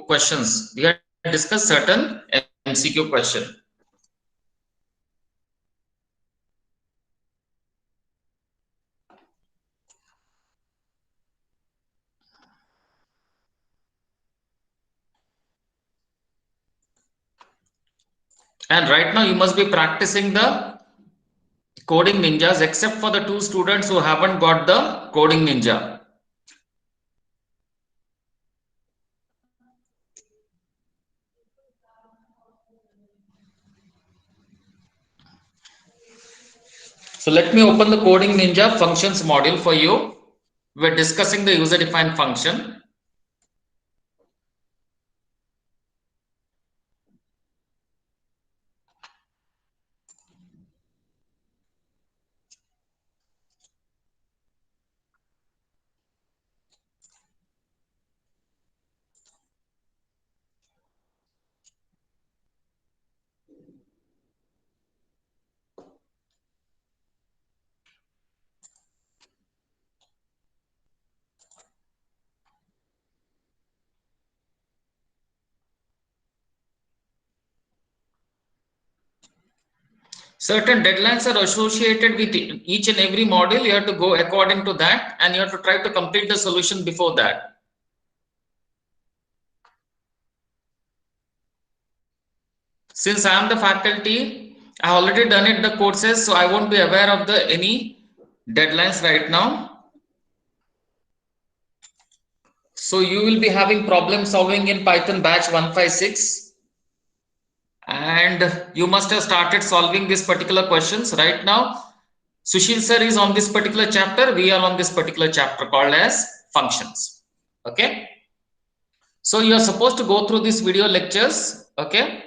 questions. We had discussed certain MCQ question. And right now you must be practicing the coding ninjas, except for the 2 students who haven't got the coding ninja. So let me open the coding ninja functions module for you. We're discussing the user defined function. Certain deadlines are associated with each and every module. You have to go according to that, and you have to try to complete the solution before that. Since I am the faculty, I have already done it the courses, so I won't be aware of the any deadlines right now. So you will be having problem solving in Python batch 156, and you must have started solving these particular questions right now. Sushil sir is on this particular chapter. We are on this particular chapter called as functions. Okay. So you are supposed to go through these video lectures. Okay.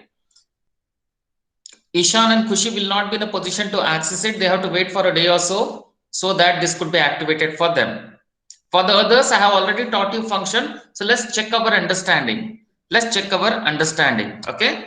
Ishan and Kushi will not be in a position to access it. They have to wait for a day or so that this could be activated for them. For the others, I have already taught you function. So let's check our understanding. Let's check our understanding. Okay.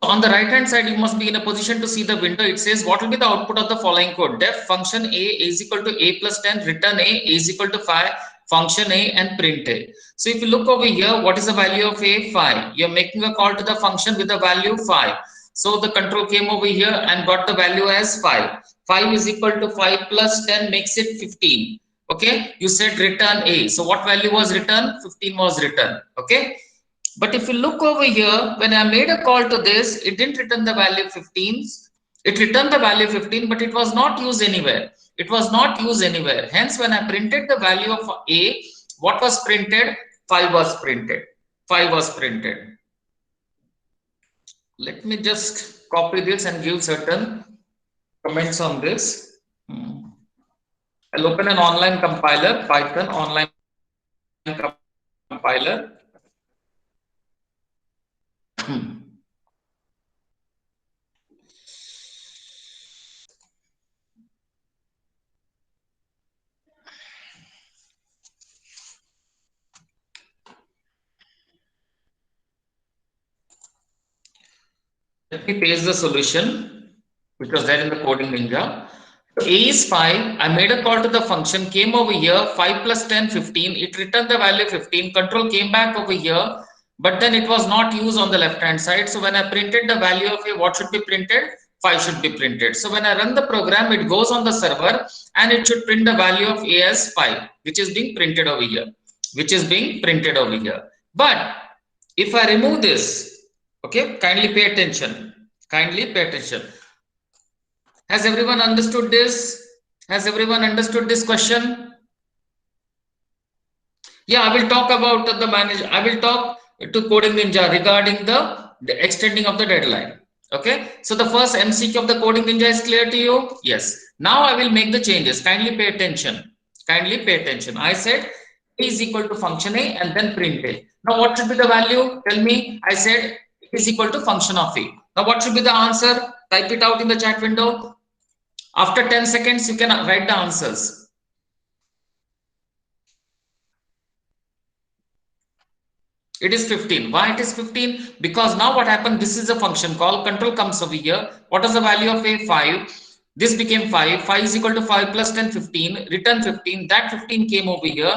On the right hand side, you must be in a position to see the window. It says what will be the output of the following code. Def function a is equal to a plus 10, return a is equal to 5, function a, and print a. So if you look over here, what is the value of a? 5. You're making a call to the function with the value 5. So the control came over here and got the value as 5. 5 is equal to 5 plus 10 makes it 15. Okay, you said return a. So what value was returned? 15 was returned. Okay. But if you look over here, when I made a call to this, it didn't return the value 15. It returned the value 15, but it was not used anywhere. It was not used anywhere. Hence, when I printed the value of A, what was printed? 5 was printed. 5 was printed. Let me just copy this and give certain comments on this. I'll open an online compiler, Python online compiler. Let me paste the solution which was there in the coding ninja. So A is 5. I made a call to the function, came over here, 5 plus 10, 15. It returned the value 15. Control came back over here, but then it was not used on the left hand side. So when I printed the value of A, what should be printed? 5 should be printed. So when I run the program, it goes on the server and it should print the value of A as 5, which is being printed over here, which is being printed over here. But if I remove this, okay, kindly pay attention. Kindly pay attention. Has everyone understood this? Has everyone understood this question? Yeah, I will talk about the manager. I will talk to Coding Ninja regarding the extending of the deadline. Okay. So the first MCQ of the Coding Ninja is clear to you? Yes. Now I will make the changes. Kindly pay attention. Kindly pay attention. I said A is equal to function A and then print A. Now what should be the value? Tell me. I said it is equal to function of A. Now what should be the answer? Type it out in the chat window. After 10 seconds, you can write the answers. It is 15. Why it is 15? Because now what happened? This is a function call. Control comes over here. What is the value of A? 5. This became 5. 5 is equal to 5 plus 10, 15. Return 15. That 15 came over here.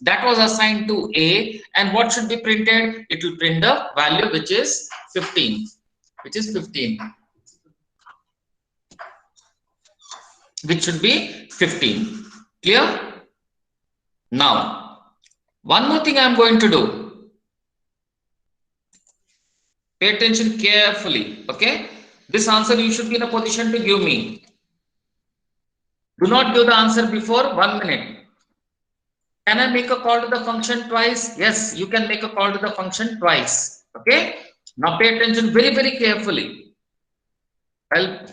That was assigned to A. And what should be printed? It will print the value which is 15. Which is 15. Which should be 15. Clear? Now, one more thing I am going to do. Pay attention carefully. Okay? This answer you should be in a position to give me. Do not give the answer before 1 minute. Can I make a call to the function twice? Yes, you can make a call to the function twice. Okay? Now pay attention very, very carefully. I'll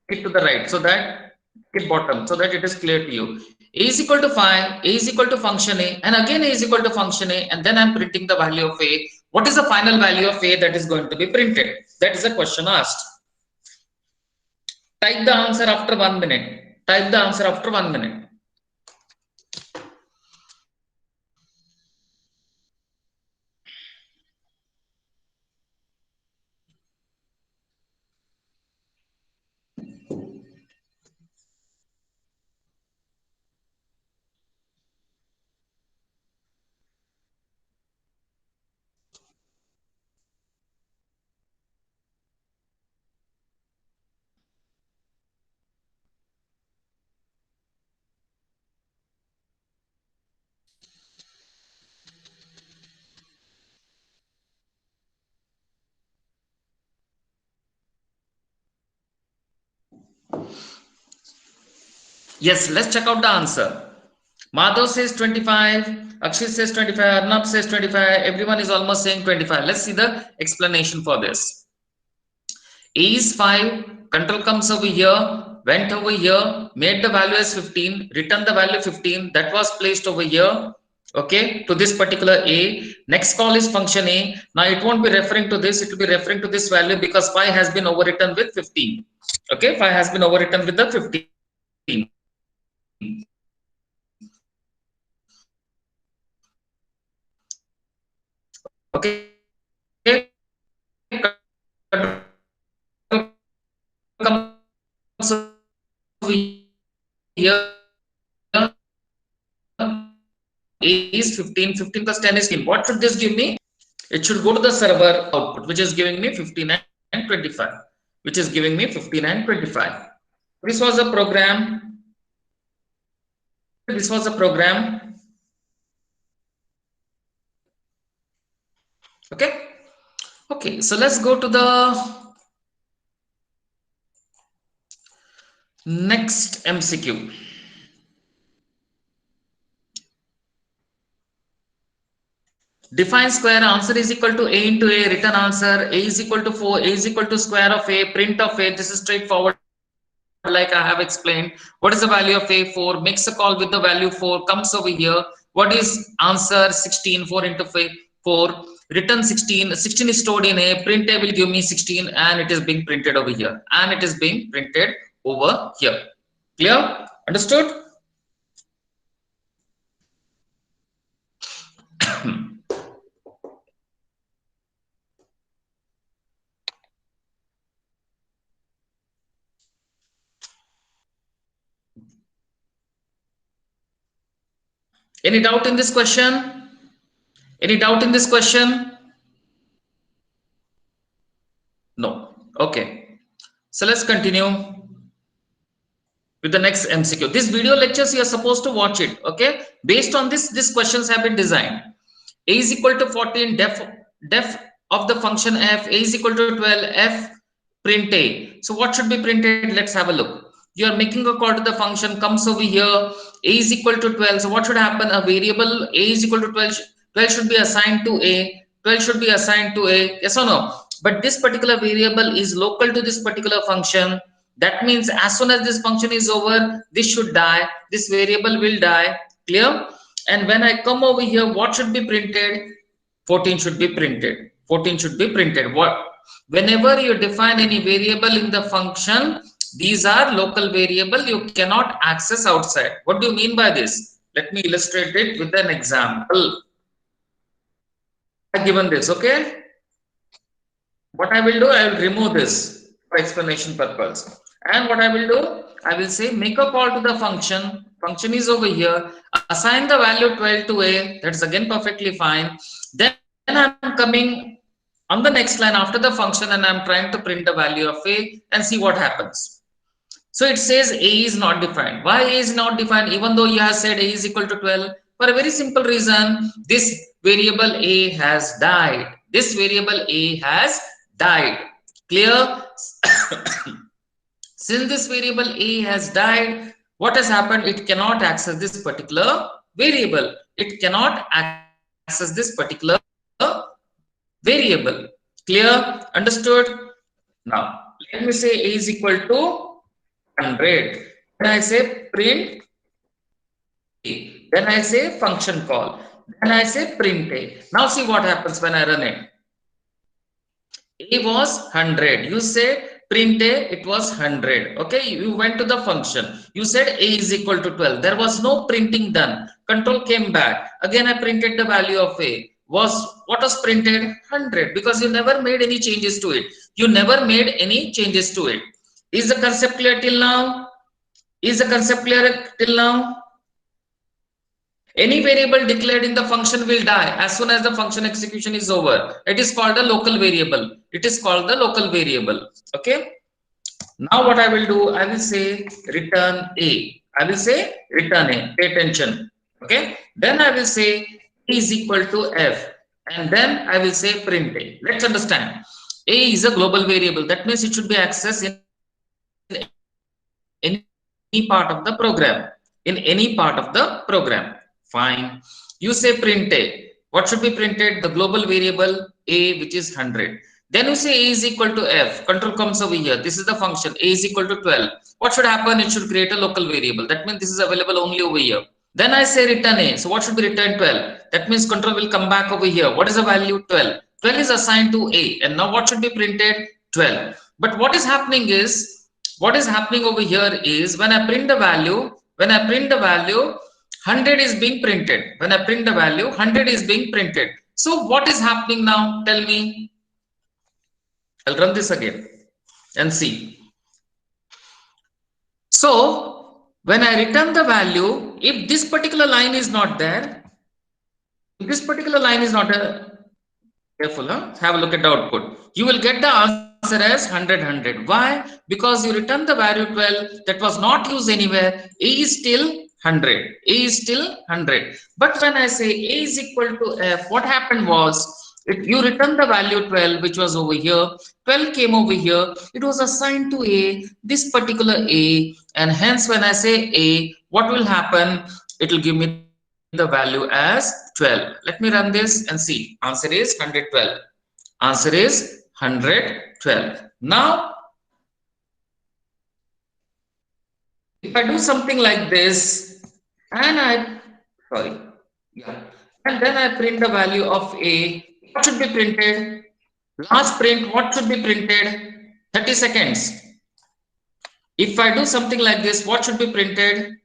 keep to the right so that keep bottom so that it is clear to you. A is equal to 5, A is equal to function A, and again A is equal to function A, and then I'm printing the value of A. What is the final value of A that is going to be printed? That is the question asked. Type the answer after 1 minute. Type the answer after 1 minute. Yes, let's check out the answer. Madhav says 25, Akshit says 25, Arnab says 25, everyone is almost saying 25. Let's see the explanation for this. A is 5, control comes over here, went over here, made the value as 15, returned the value 15, that was placed over here, okay, to this particular A. Next call is function A. Now it won't be referring to this, it will be referring to this value because 5 has been overwritten with 15. Okay, 5 has been overwritten with the 15. Okay. Here A is 15, 15 plus 10 is 15. What should this give me? It should go to the server output, which is giving me 15 and 25, which is giving me 15 and 25. This was a program. This was a program. Okay. Okay. So let's go to the next MCQ. Define square, answer is equal to A into A, return answer, A is equal to 4, A is equal to square of A, print of A, this is straightforward like I have explained. What is the value of A? 4, makes a call with the value 4, comes over here. What is answer? 16, 4 into 4, return 16, 16 is stored in A, print A will give me 16 and it is being printed over here. And it is being printed over here. Clear? Understood? Any doubt in this question? Any doubt in this question? No. Okay. So let's continue with the next MCQ. This video lectures you are supposed to watch it. Okay. Based on this, these questions have been designed. A is equal to 14, def of the function f, A is equal to 12, f print A. So what should be printed? Let's have a look. You are making a call to the function, comes over here, A is equal to 12. So what should happen? A variable A is equal to 12, 12 should be assigned to A, 12 should be assigned to A, yes or no? But this particular variable is local to this particular function. That means as soon as this function is over, this should die, this variable will die. Clear? And when I come over here, what should be printed? 14 should be printed. 14 should be printed. What? Whenever you define any variable in the function, these are local variable you cannot access outside. What do you mean by this? Let me illustrate it with an example. I've given this, okay? What I will do, I will remove this for explanation purpose. And what I will do, I will say make a call to the function. Function is over here. Assign the value 12 to a. That's again perfectly fine. Then I'm coming on the next line after the function and I'm trying to print the value of a and see what happens. So it says a is not defined. Why a is not defined even though you have said a is equal to 12? For a very simple reason, this variable a has died. This variable a has died. Clear? Since this variable a has died, what has happened? It cannot access this particular variable. It cannot access this particular variable. Clear? Understood? Now, let me say a is equal to 100. Then I say print a. Then I say function call. Then I say print a. Now see what happens when I run it. A was 100. You said print A, it was 100. Okay, you went to the function. You said A is equal to 12. There was no printing done. Control came back. Again, I printed the value of A. What was printed? 100, because you never made any changes to it. You never made any changes to it. Is the concept clear till now? Is the concept clear till now? Any variable declared in the function will die as soon as the function execution is over. It is called a local variable. It is called the local variable. Okay. Now what I will do, I will say return A. I will say return A. Pay attention. Okay. Then I will say A is equal to F. And then I will say print A. Let's understand. A is a global variable. That means it should be accessed in any part of the program. In any part of the program. Fine. You say print A. What should be printed? The global variable A, which is 100. Then you say A is equal to F. Control comes over here. This is the function. A is equal to 12. What should happen? It should create a local variable. That means this is available only over here. Then I say return A. So what should be returned? 12. That means control will come back over here. What is the value? 12. 12 is assigned to A. And now what should be printed? 12. But what is happening over here is when I print the value, 100 is being printed. When I print the value, 100 is being printed. So what is happening now? Tell me. I'll run this again and see. So when I return the value, if this particular line is not there, if this particular line is not a careful, huh? Have a look at the output. You will get the answer as 100. Why? Because you return the value 12 that was not used anywhere. A is still 100. A is still 100. But when I say A is equal to F, what happened was you return the value 12, which was over here. 12 came over here. It was assigned to A, this particular A. And hence, when I say A, what will happen? It will give me the value as 12. Let me run this and see. Answer is 112. Answer is 112. Now, if I do something like this, and sorry, yeah, and then I print the value of A, what should be printed? Last print, what should be printed? 30 seconds. If I do something like this, what should be printed?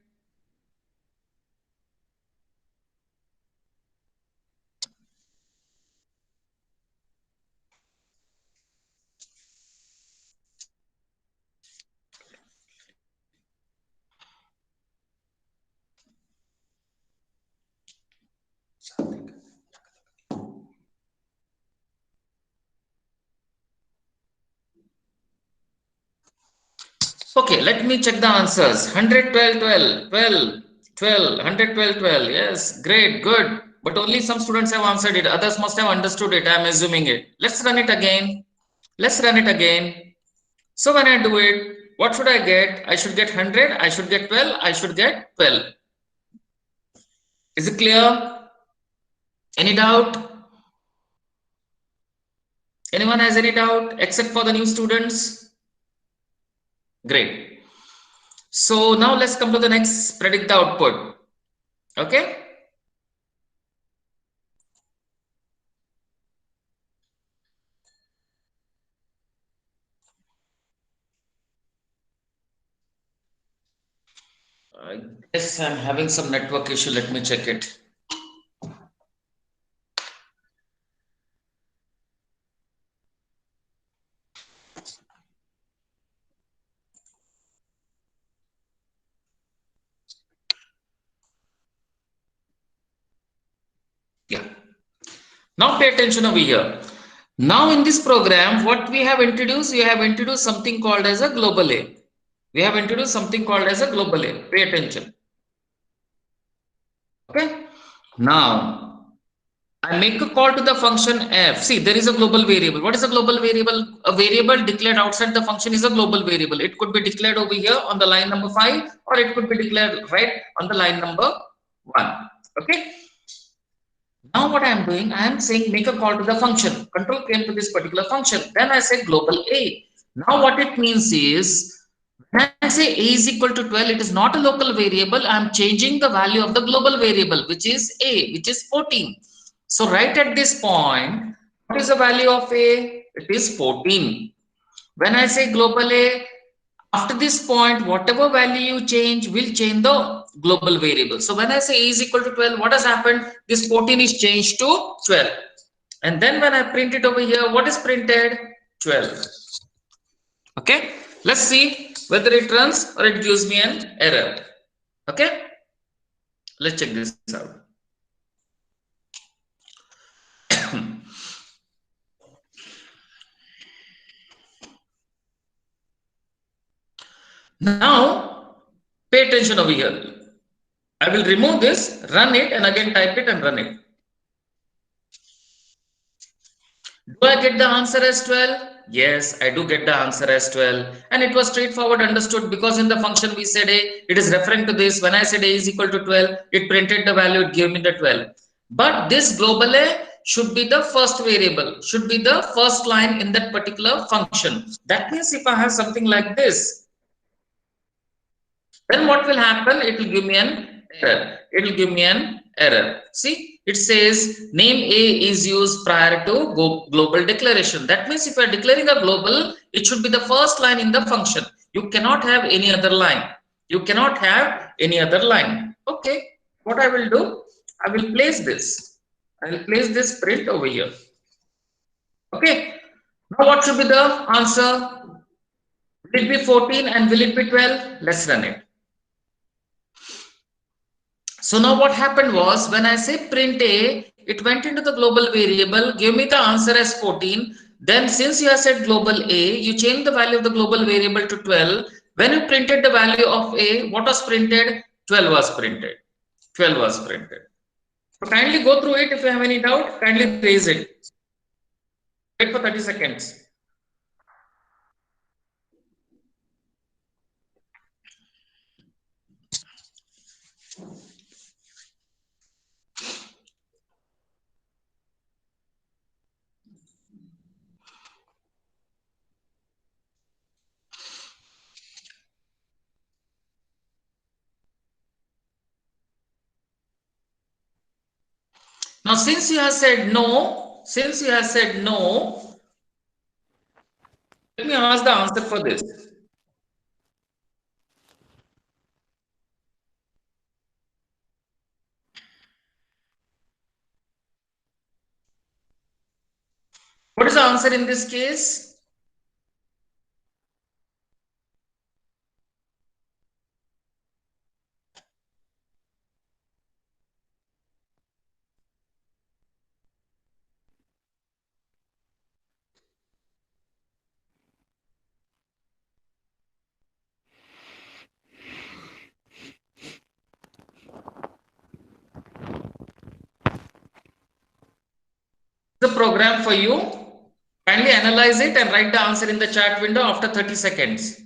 Okay, let me check the answers. 112, 12, 12, 12, 112, 12. Yes, great, good. But only some students have answered it. Others must have understood it. I'm assuming it. Let's run it again. Let's run it again. So when I do it, what should I get? I should get 100. I should get 12. I should get 12. Is it clear? Any doubt? Anyone has any doubt except for the new students? Great. So now let's come to the next, predict the output. Okay. I guess I'm having some network issue. Let me check it. Now pay attention over here. Now in this program, what we have introduced, something called as a global A. We have introduced something called as a global A. Pay attention. Okay. Now I make a call to the function f. See, there is a global variable. What is a global variable? A variable declared outside the function is a global variable. It could be declared over here on the line number 5, or it could be declared right on the line number 1. Okay. Now what I am doing, I am saying make a call to the function. Control came to this particular function. Then I say global A. Now what it means is, when I say A is equal to 12, it is not a local variable. I am changing the value of the global variable, which is A, which is 14. So right at this point, what is the value of A? It is 14. When I say global A, after this point, whatever value you change will change the global variable. So when I say A is equal to 12, what has happened? This 14 is changed to 12. And then when I print it over here, what is printed? 12. Okay. Let's see whether it runs or it gives me an error. Okay. Let's check this out. Now, pay attention over here. I will remove this, run it, and again type it and run it. Do I get the answer as 12? Yes, I do get the answer as 12. And it was straightforward understood, because in the function we said A, it is referring to this. When I said A is equal to 12, it printed the value, it gave me the 12. But this global A should be the first variable, should be the first line in that particular function. That means if I have something like this, then what will happen? It will give me an error. It will give me an error. See, it says name A is used prior to global declaration. That means if you are declaring a global, it should be the first line in the function. You cannot have any other line. You cannot have any other line. Okay, what I will do, I will place this. I will place this print over here. Okay, now what should be the answer? Will it be 14 and will it be 12? Let's run it. So now what happened was, when I say print A, it went into the global variable, gave me the answer as 14. Then since you have said global A, you change the value of the global variable to 12. When you printed the value of A, what was printed? 12 was printed. 12 was printed. So kindly go through it. If you have any doubt, kindly raise it. Wait for 30 seconds. Now since you have said no, let me ask the answer for this. What is the answer in this case? The program for you. Kindly analyze it and write the answer in the chat window after 30 seconds.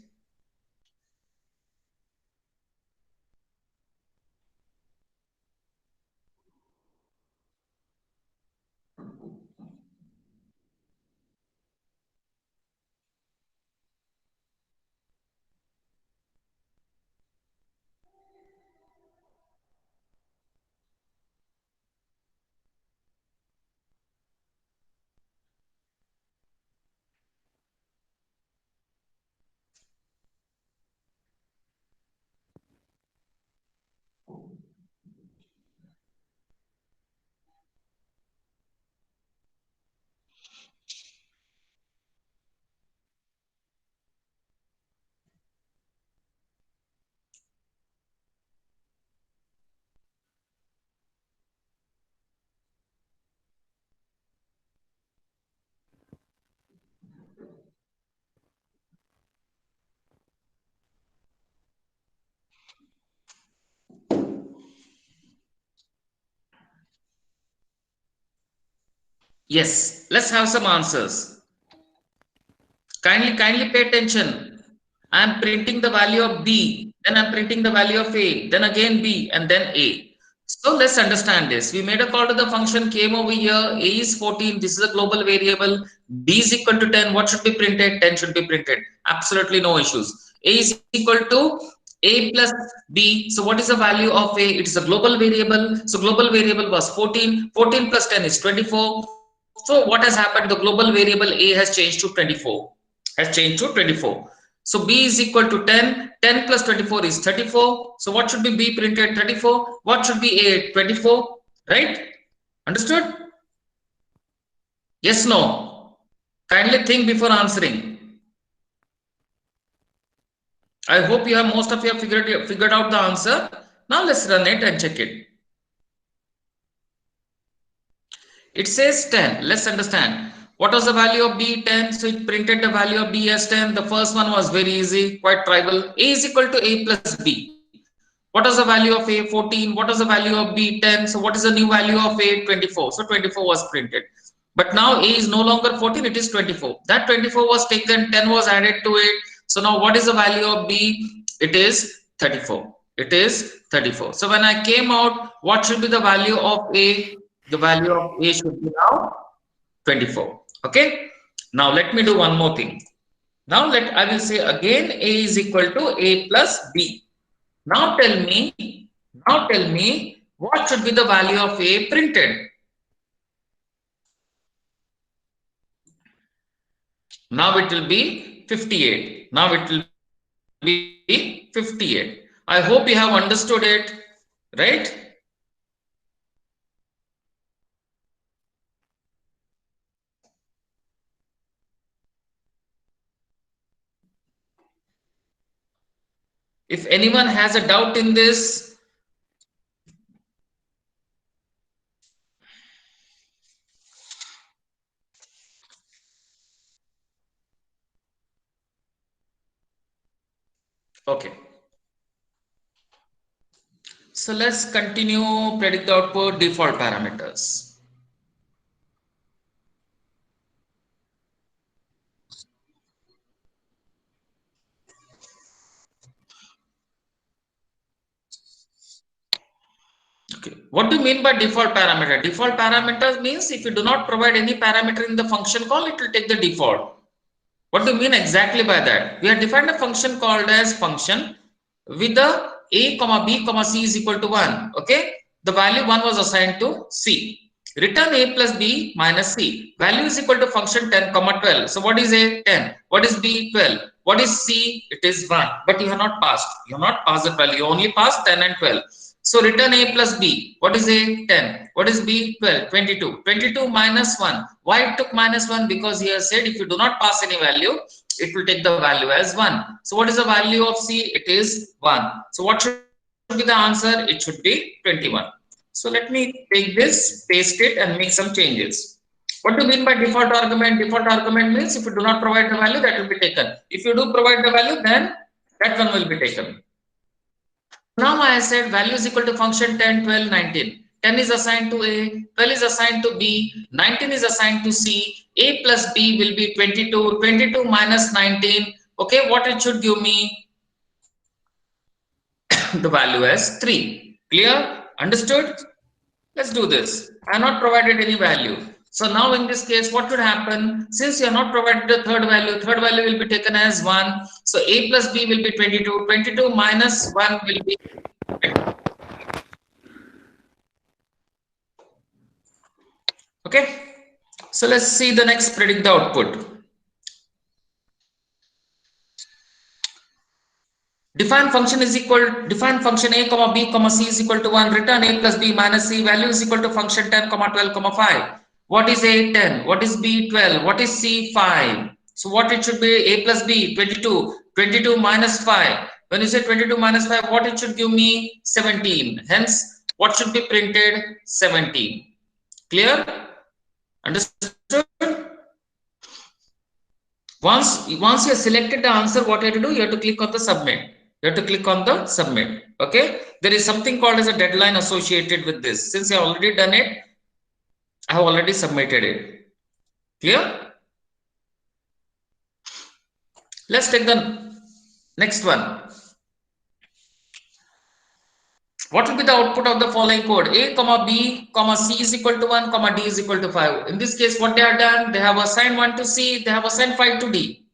Yes, let's have some answers. Kindly pay attention. I am printing the value of B, then I'm printing the value of A, then again B, and then A. So let's understand this. We made a call to the function, came over here, A is 14, this is a global variable, B is equal to 10, what should be printed? 10 should be printed. Absolutely no issues. A is equal to A plus B. So what is the value of A? It is a global variable. So global variable was 14. 14 plus 10 is 24. So what has happened? The global variable A has changed to 24. So B is equal to 10. 10 plus 24 is 34. So what should be B printed? 34. What should be A? 24. Right? Understood? Yes, no? Kindly think before answering. I hope you have, most of you have figured out the answer. Now let's run it and check it. It says 10. Let's understand. What was the value of B? 10. So it printed the value of B as 10. The first one was very easy, quite trivial. A is equal to A plus B. What was the value of A? 14. What was the value of B? 10. So what is the new value of A? 24. So 24 was printed. But now A is no longer 14, it is 24. That 24 was taken, 10 was added to it. So now what is the value of B? It is 34. It is 34. So when I came out, what should be the value of A? The value of A should be now 24. Okay. Now let me do one more thing. Now I will say again A is equal to A plus B. Now tell me what should be the value of A printed? Now it will be 58. Now it will be 58. I hope you have understood it, right? If anyone has a doubt in this, okay. So let's continue predict the output default parameters. Okay. What do you mean by default parameter? Default parameters means if you do not provide any parameter in the function call, it will take the default. What do you mean exactly by that? We have defined a function called as function with the a comma b comma c is equal to 1. Okay, the value 1 was assigned to c. Return a plus b minus c. Value is equal to function 10 comma 12. So what is a? 10. What is b? 12. What is c? It is 1. But you have not passed. You have not passed the value. You only passed 10 and 12. So return a plus b. What is a? 10. What is b? 12. 22. 22 minus 1. Why it took minus 1? Because he has said if you do not pass any value, it will take the value as 1. So what is the value of c? It is 1. So what should be the answer? It should be 21. So let me take this, paste it and make some changes. What do you mean by default argument? Default argument means if you do not provide the value, that will be taken. If you do provide the value, then that one will be taken. Now I said value is equal to function 10, 12, 19. 10 is assigned to A, 12 is assigned to B, 19 is assigned to C. A plus B will be 22. 22 minus 19. Okay, what it should give me? The value as 3. Clear? Understood? Let's do this. I have not provided any value. So now in this case, what would happen? Since you have not provided the third value will be taken as 1. So A plus B will be 22. 22 minus 1 will be 20. Okay. So let's see the next predict the output. Define function a comma b comma c is equal to 1. Return a plus b minus c. Value is equal to function 10 comma 12 comma 5. What is a? 10. What is b? 12. What is c? 5. So what it should be? A plus b 22. 22 minus 5. When you say 22 minus 5, what it should give me? 17. Hence, what should be printed? 17. Clear? Understood? Once you have selected the answer, what you have to do? You have to click on the submit. You have to click on the submit. Okay. There is something called as a deadline associated with this. Since you have already done it, I have already submitted it. Clear? Let's take the next one. What will be the output of the following code? A, comma B, comma C is equal to 1, comma D is equal to 5. In this case, what they have done, they have assigned 1 to C, they have assigned 5 to D.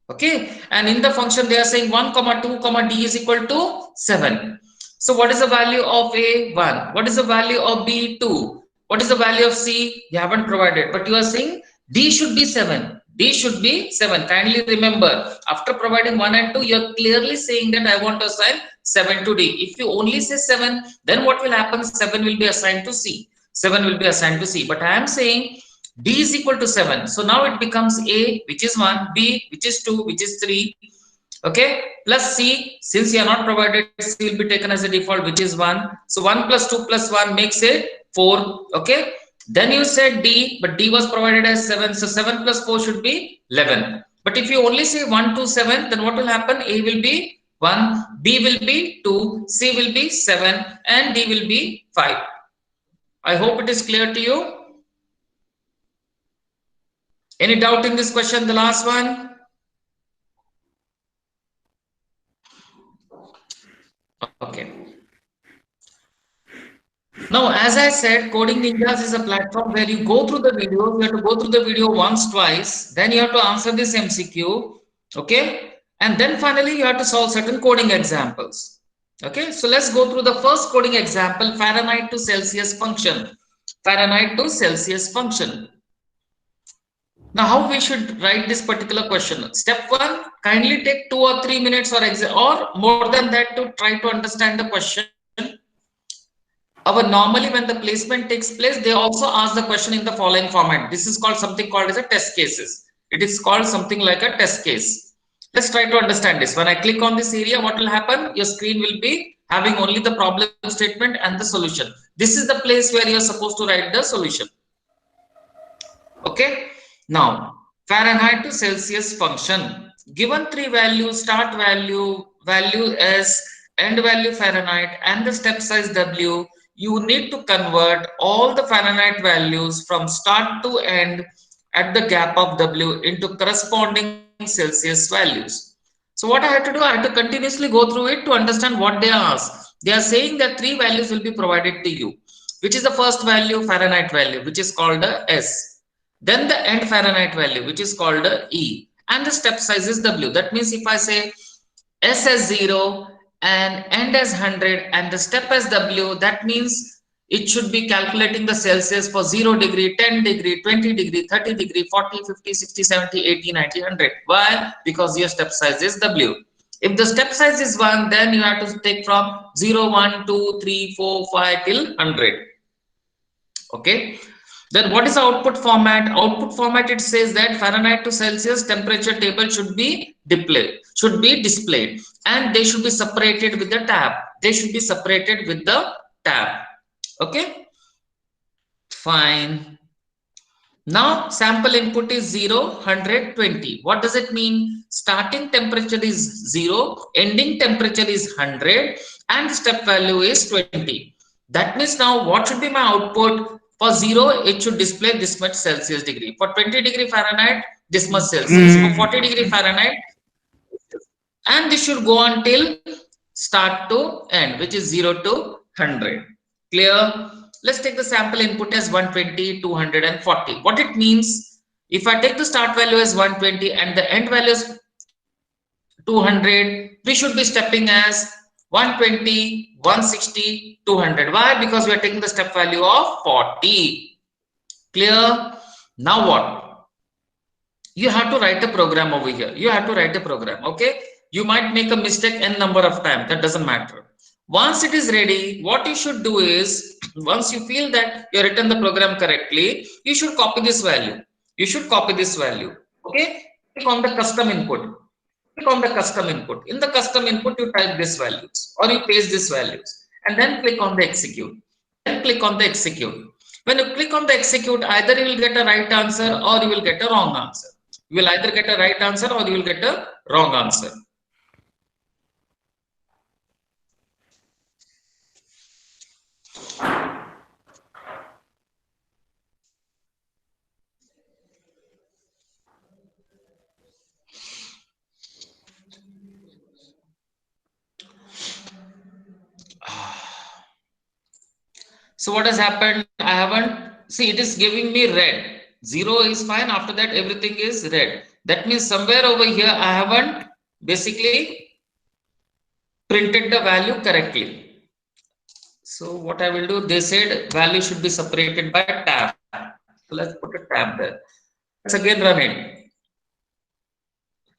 Okay, and in the function they are saying 1 comma 2 comma D is equal to 7. So what is the value of A? 1. What is the value of B? 2. What is the value of C? You haven't provided, but you are saying D should be 7. D should be 7. Kindly remember, after providing 1 and 2, you are clearly saying that I want to assign 7 to D. If you only say 7, then what will happen? 7 will be assigned to C. 7 will be assigned to C. But I am saying D is equal to 7. So now it becomes A, which is 1, B, which is 2, which is 3, okay, plus C. Since you are not provided, C will be taken as a default, which is 1. So 1 plus 2 plus 1 makes it 4, okay. Then you said D, but D was provided as 7. So 7 plus 4 should be 11. But if you only say 1 to 7, then what will happen? A will be 1, B will be 2, C will be 7, and D will be 5. I hope it is clear to you. Any doubt in this question, the last one? Okay. Now, as I said, Coding Ninjas is a platform where you go through the video. You have to go through the video once, twice. Then you have to answer this MCQ. Okay. And then finally, you have to solve certain coding examples. Okay. So let's go through the first coding example, Fahrenheit to Celsius function. Fahrenheit to Celsius function. Now, how we should write this particular question? Step one, kindly take 2 or 3 minutes or more than that to try to understand the question. Normally when the placement takes place, they also ask the question in the following format. This is called something called as a test cases. It is called something like a test case. Let's try to understand this. When I click on this area, what will happen? Your screen will be having only the problem statement and the solution. This is the place where you're supposed to write the solution. Okay. Now, Fahrenheit to Celsius function. Given three values, start value, value S, end value Fahrenheit, and the step size W, you need to convert all the Fahrenheit values from start to end at the gap of W into corresponding Celsius values. So what I had to do, I had to continuously go through it to understand what they ask. They are saying that three values will be provided to you, which is the first value, Fahrenheit value, which is called the S. Then the end Fahrenheit value, which is called the E. And the step size is W. That means if I say S as 0 and end as 100 and the step as W, that means it should be calculating the Celsius for 0 degree, 10 degree, 20 degree, 30 degree, 40, 50, 60, 70, 80, 90, 100. Why? Because your step size is W. If the step size is 1, then you have to take from 0, 1, 2, 3, 4, 5 till 100. Okay. Then what is the output format? Output format, it says that Fahrenheit to Celsius temperature table should be displayed, and they should be separated with the tab. They should be separated with the tab. Okay, fine. Now sample input is 0, 100, 20. What does it mean? Starting temperature is 0, ending temperature is 100, and step value is 20. That means now what should be my output? For 0, it should display this much Celsius degree. For 20 degree Fahrenheit, this much Celsius. For 40 degree Fahrenheit, and this should go until start to end, which is 0 to 100. Clear? Let's take the sample input as 120, 240. What it means, if I take the start value as 120 and the end value is 200, we should be stepping as 120, 160, 200. Why? Because we are taking the step value of 40. Clear? Now what? You have to write a program over here. You have to write a program. Okay. You might make a mistake n number of times. That doesn't matter. Once it is ready, what you should do is, once you feel that you written the program correctly, you should copy this value. You should copy this value. Okay. Click on the custom input. Click on the custom input. In the custom input, you type this values or you paste these values and then click on the execute. Then click on the execute. When you click on the execute, either you will get a right answer or you will get a wrong answer. You will either get a right answer or you will get a wrong answer. So what has happened? I haven't, see, it is giving me red. 0 is fine. After that, everything is red. That means somewhere over here, I haven't basically printed the value correctly. So what I will do, they said value should be separated by tab. So let's put a tab there. Let's again run it.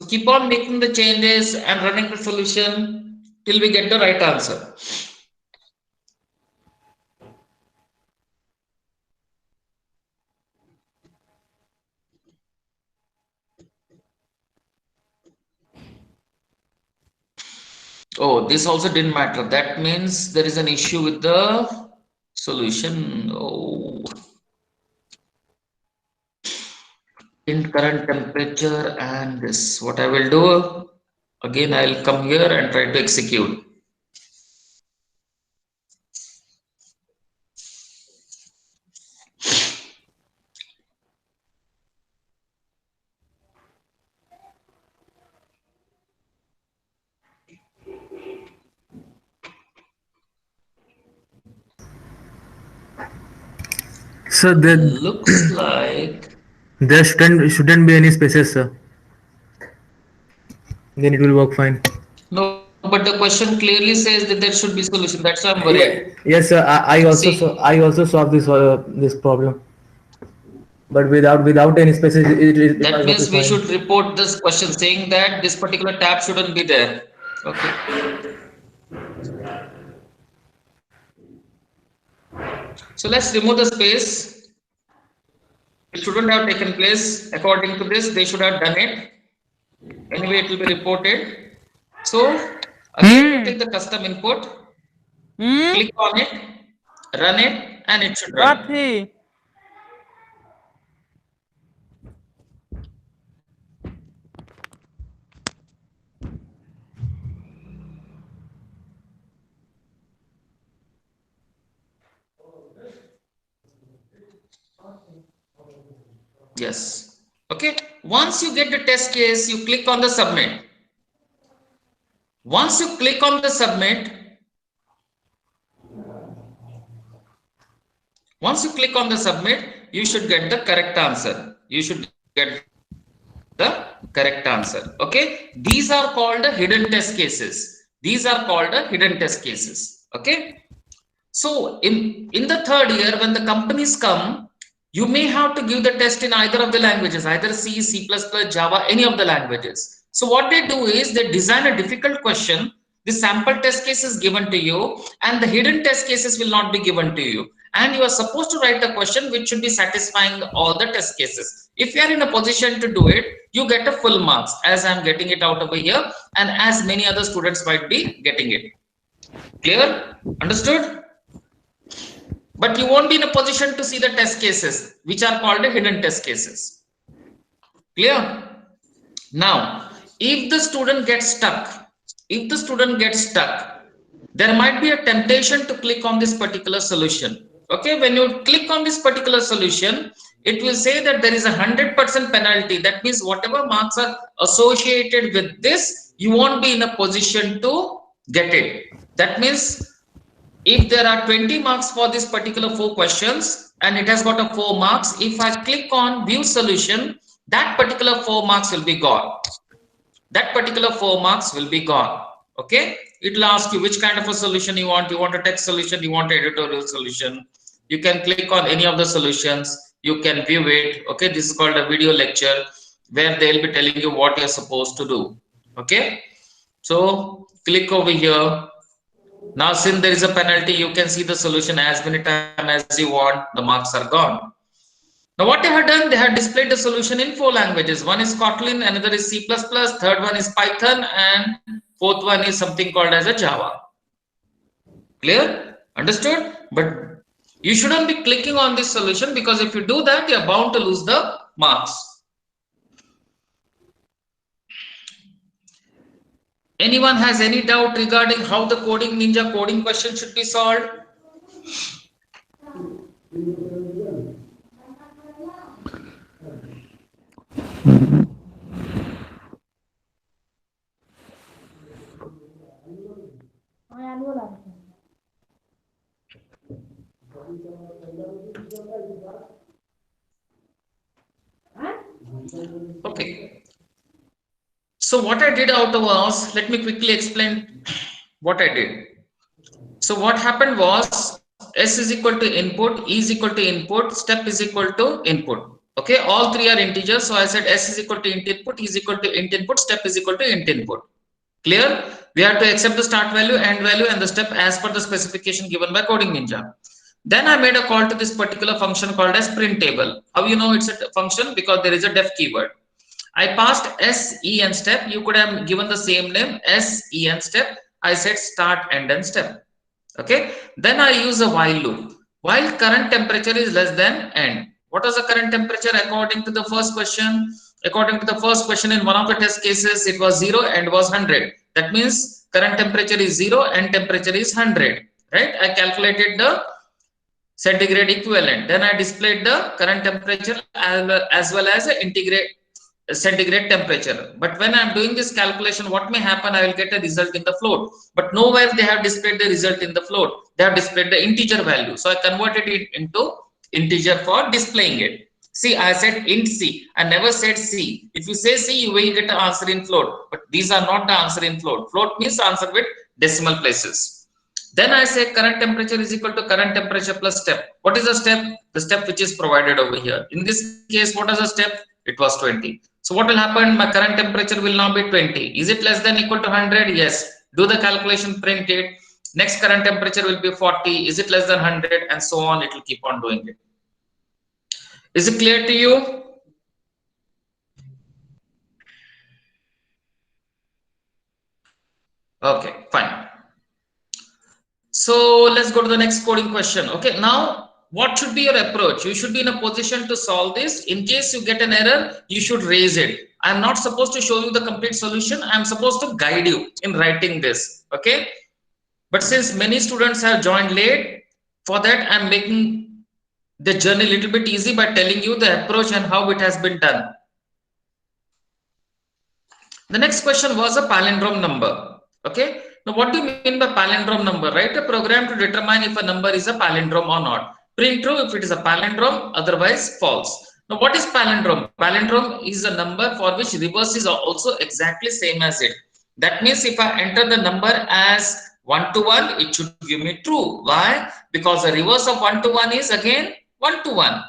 Keep on making the changes and running the solution till we get the right answer. Oh, this also didn't matter. That means there is an issue with the solution. Oh, in current temperature and this. What I will do, again, I'll come here and try to execute. So Looks like there shouldn't be any spaces, sir. Then it will work fine. no, but the question clearly says that there should be solution. That's why I'm worried. Yeah, yes, sir. See, I also solved this problem, but without any spaces, it that might work means we fine. should report this question saying that this particular tab shouldn't be there. Okay. So let's remove the space. It shouldn't have taken place. According to this, they should have done it. Anyway, it will be reported. So again, we Hmm. take the custom input, Hmm. click on it, run it, and it should What run. he? Yes. Okay. Once you get the test case, you click on the submit. Once you click on the submit, once you click on the submit, you should get the correct answer. You should get the correct answer. Okay. These are called the hidden test cases. These are called the hidden test cases. Okay. So in the third year, when the companies come, you may have to give the test in either of the languages, either C, C++, Java, any of the languages. So what they do is they design a difficult question. The sample test case is given to you and the hidden test cases will not be given to you. And you are supposed to write a question which should be satisfying all the test cases. If you are in a position to do it, you get a full marks as I'm getting it out over here and as many other students might be getting it. Clear? Understood? But you won't be in a position to see the test cases, which are called the hidden test cases. Clear? Now, if the student gets stuck, there might be a temptation to click on this particular solution. Okay, when you click on this particular solution, it will say that there is a 100% penalty. That means whatever marks are associated with this, you won't be in a position to get it. That means if there are 20 marks for this particular 4 questions and it has got a 4 marks, if I click on view solution, that particular 4 marks will be gone. That particular 4 marks will be gone. Okay, it will ask you which kind of a solution you want. You want a text solution, you want an editorial solution. You can click on any of the solutions, you can view it. Okay, this is called a video lecture where they'll be telling you what you're supposed to do. Okay, so click over here. Now, since there is a penalty, you can see the solution as many times as you want. The marks are gone. Now, what they have done, they have displayed the solution in 4 languages. One is Kotlin, another is C++, third one is Python, and fourth one is something called as a Java. Clear? Understood? But you shouldn't be clicking on this solution because if you do that, you're bound to lose the marks. Anyone has any doubt regarding how the Coding Ninja coding question should be solved? Okay. So what I did out was, let me quickly explain what I did. So what happened was S is equal to input, E is equal to input, step is equal to input. Okay, all three are integers. So I said S is equal to int input, E is equal to int input, step is equal to int input. Clear? We have to accept the start value, end value, and the step as per the specification given by Coding Ninja. Then I made a call to this particular function called as printable. How you know it's a function? Because there is a def keyword. I passed S, E, and step. You could have given the same name, S, E, and step. I said start, end, and step. Okay. Then I use a while loop. While current temperature is less than end. What was the current temperature according to the first question? According to the first question, in one of the test cases, it was 0 and was 100. That means current temperature is 0 and temperature is 100. Right? I calculated the centigrade equivalent. Then I displayed the current temperature as well as the integrate centigrade temperature. But when I'm doing this calculation, what may happen? I will get a result in the float. But nowhere they have displayed the result in the float. They have displayed the integer value. So I converted it into integer for displaying it. See, I said int C. I never said C. If you say C, you will get the answer in float. But these are not the answer in float. Float means answer with decimal places. Then I say current temperature is equal to current temperature plus step. What is the step? The step which is provided over here. In this case, what is the step? It was 20. So what will happen? My current temperature will now be 20. Is it less than equal to 100? Yes. Do the calculation, print it. Next current temperature will be 40. Is it less than 100? And so on. It will keep on doing it. Is it clear to you? Okay, fine. So let's go to the next coding question. Okay, now what should be your approach? You should be in a position to solve this. In case you get an error, you should raise it. I'm not supposed to show you the complete solution. I'm supposed to guide you in writing this. Okay, but since many students have joined late, for that I'm making the journey a little bit easy by telling you the approach and how it has been done. The next question was a palindrome number. Okay. Now, what do you mean by palindrome number? Write a program to determine if a number is a palindrome or not. Print true if it is a palindrome, otherwise false. Now, what is palindrome? Palindrome is a number for which reverse is also exactly same as it. That means if I enter the number as 1 to 1, it should give me true. Why? Because the reverse of 1 to 1 is again 1 to 1.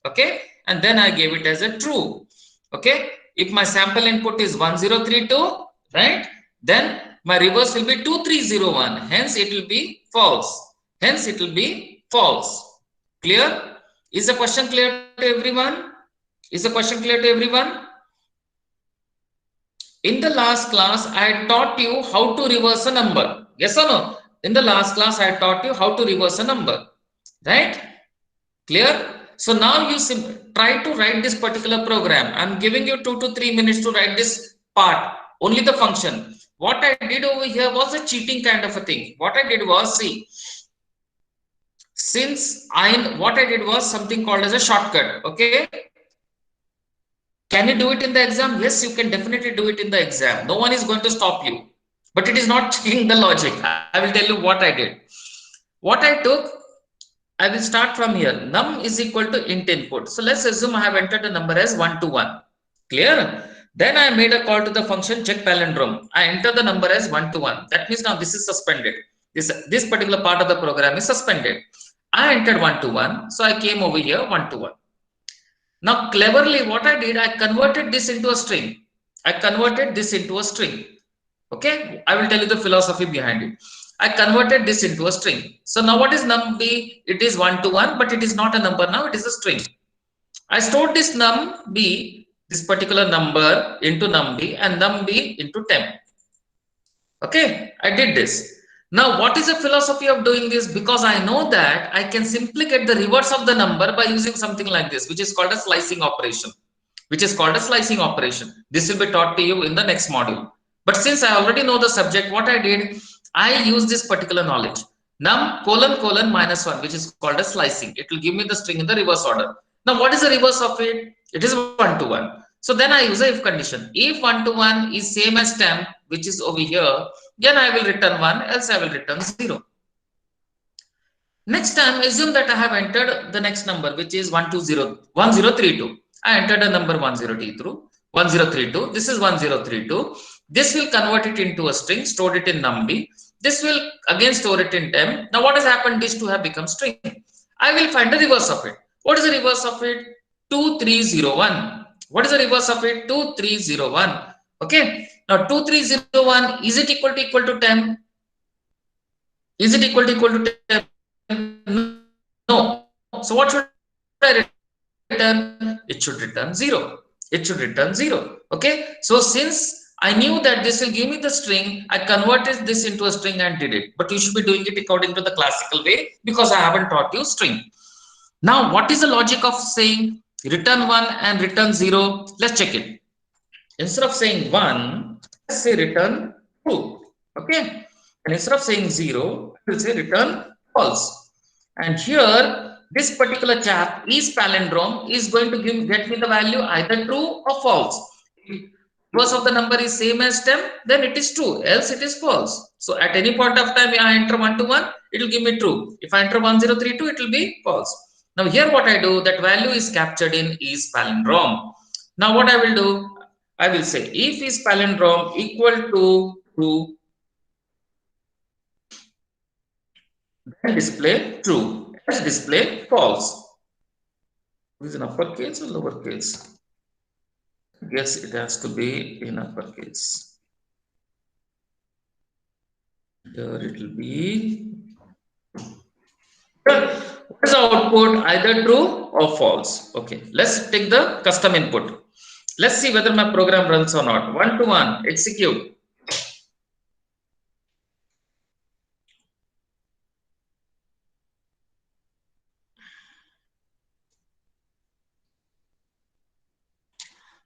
Okay. And then I gave it as a true. Okay. If my sample input is 1032, right? Then my reverse will be 2301. Hence, it will be false. Hence, it will be false. Clear? Is the question clear to everyone? Is the question clear to everyone? In the last class, I taught you how to reverse a number. Yes or no? In the last class, I taught you how to reverse a number. Right? Clear? So now you try to write this particular program. I'm giving you 2 to 3 minutes to write this part, only the function. What I did over here was a cheating kind of a thing. What I did was, see, what I did was something called as a shortcut. Okay. Can you do it in the exam? Yes, you can definitely do it in the exam. No one is going to stop you. But it is not checking the logic. I will tell you what I did. What I took, I will start from here. Num is equal to int input. So let's assume I have entered the number as 1 to 1. Clear? Then I made a call to the function check palindrome. I enter the number as 1 to 1. That means now this is suspended. This particular part of the program is suspended. I entered 1 to 1. So I came over here 1 to 1. Now cleverly what I did, I converted this into a string. I converted this into a string. Okay. I will tell you the philosophy behind it. I converted this into a string. So now what is num b? It is 1 to 1, but it is not a number now, it is a string. I stored this num b, this particular number, into num b and num b into temp. Okay, I did this. Now what is the philosophy of doing this? Because I know that I can simply get the reverse of the number by using something like this, which is called a slicing operation. This will be taught to you in the next module. But since I already know the subject, what I did, I use this particular knowledge. Num : -1, which is called as slicing. It will give me the string in the reverse order. Now, what is the reverse of it? It is 1 to 1. So then I use a if condition. If 1 to 1 is same as temp, which is over here, then I will return 1, else I will return 0. Next time, assume that I have entered the next number, which is 1032. I entered a number 1032. This is 1032. This will convert it into a string, stored it in numB. This will again store it in temp. Now, what has happened? These two have become string. I will find the reverse of it. What is the reverse of it? 2301. What is the reverse of it? 2301. Okay. Now, 2301, is it equal to temp? Is it equal to temp? No. So what should I return? It should return 0. It should return 0. Okay. So since I knew that this will give me the string, I converted this into a string and did it. But you should be doing it according to the classical way because I haven't taught you string. Now, what is the logic of saying return 1 and return 0? Let's check it. Instead of saying 1, let's say return 2. Okay. And instead of saying 0, we'll say return false. And here, this particular chap is palindrome is going to get me the value either true or false. If reverse of the number is same as temp, then it is true, else it is false. So at any point of time, I enter 1 to 1, it will give me true. If I enter 1032, it will be false. Now here what I do, that value is captured in is palindrome. Now what I will do, I will say if is palindrome equal to true, then display true, else display false. Is in uppercase or lowercase? Yes, it has to be in uppercase. Here it will be. What is the output? Either true or false. Okay, let's take the custom input. Let's see whether my program runs or not. 1 to 1, execute.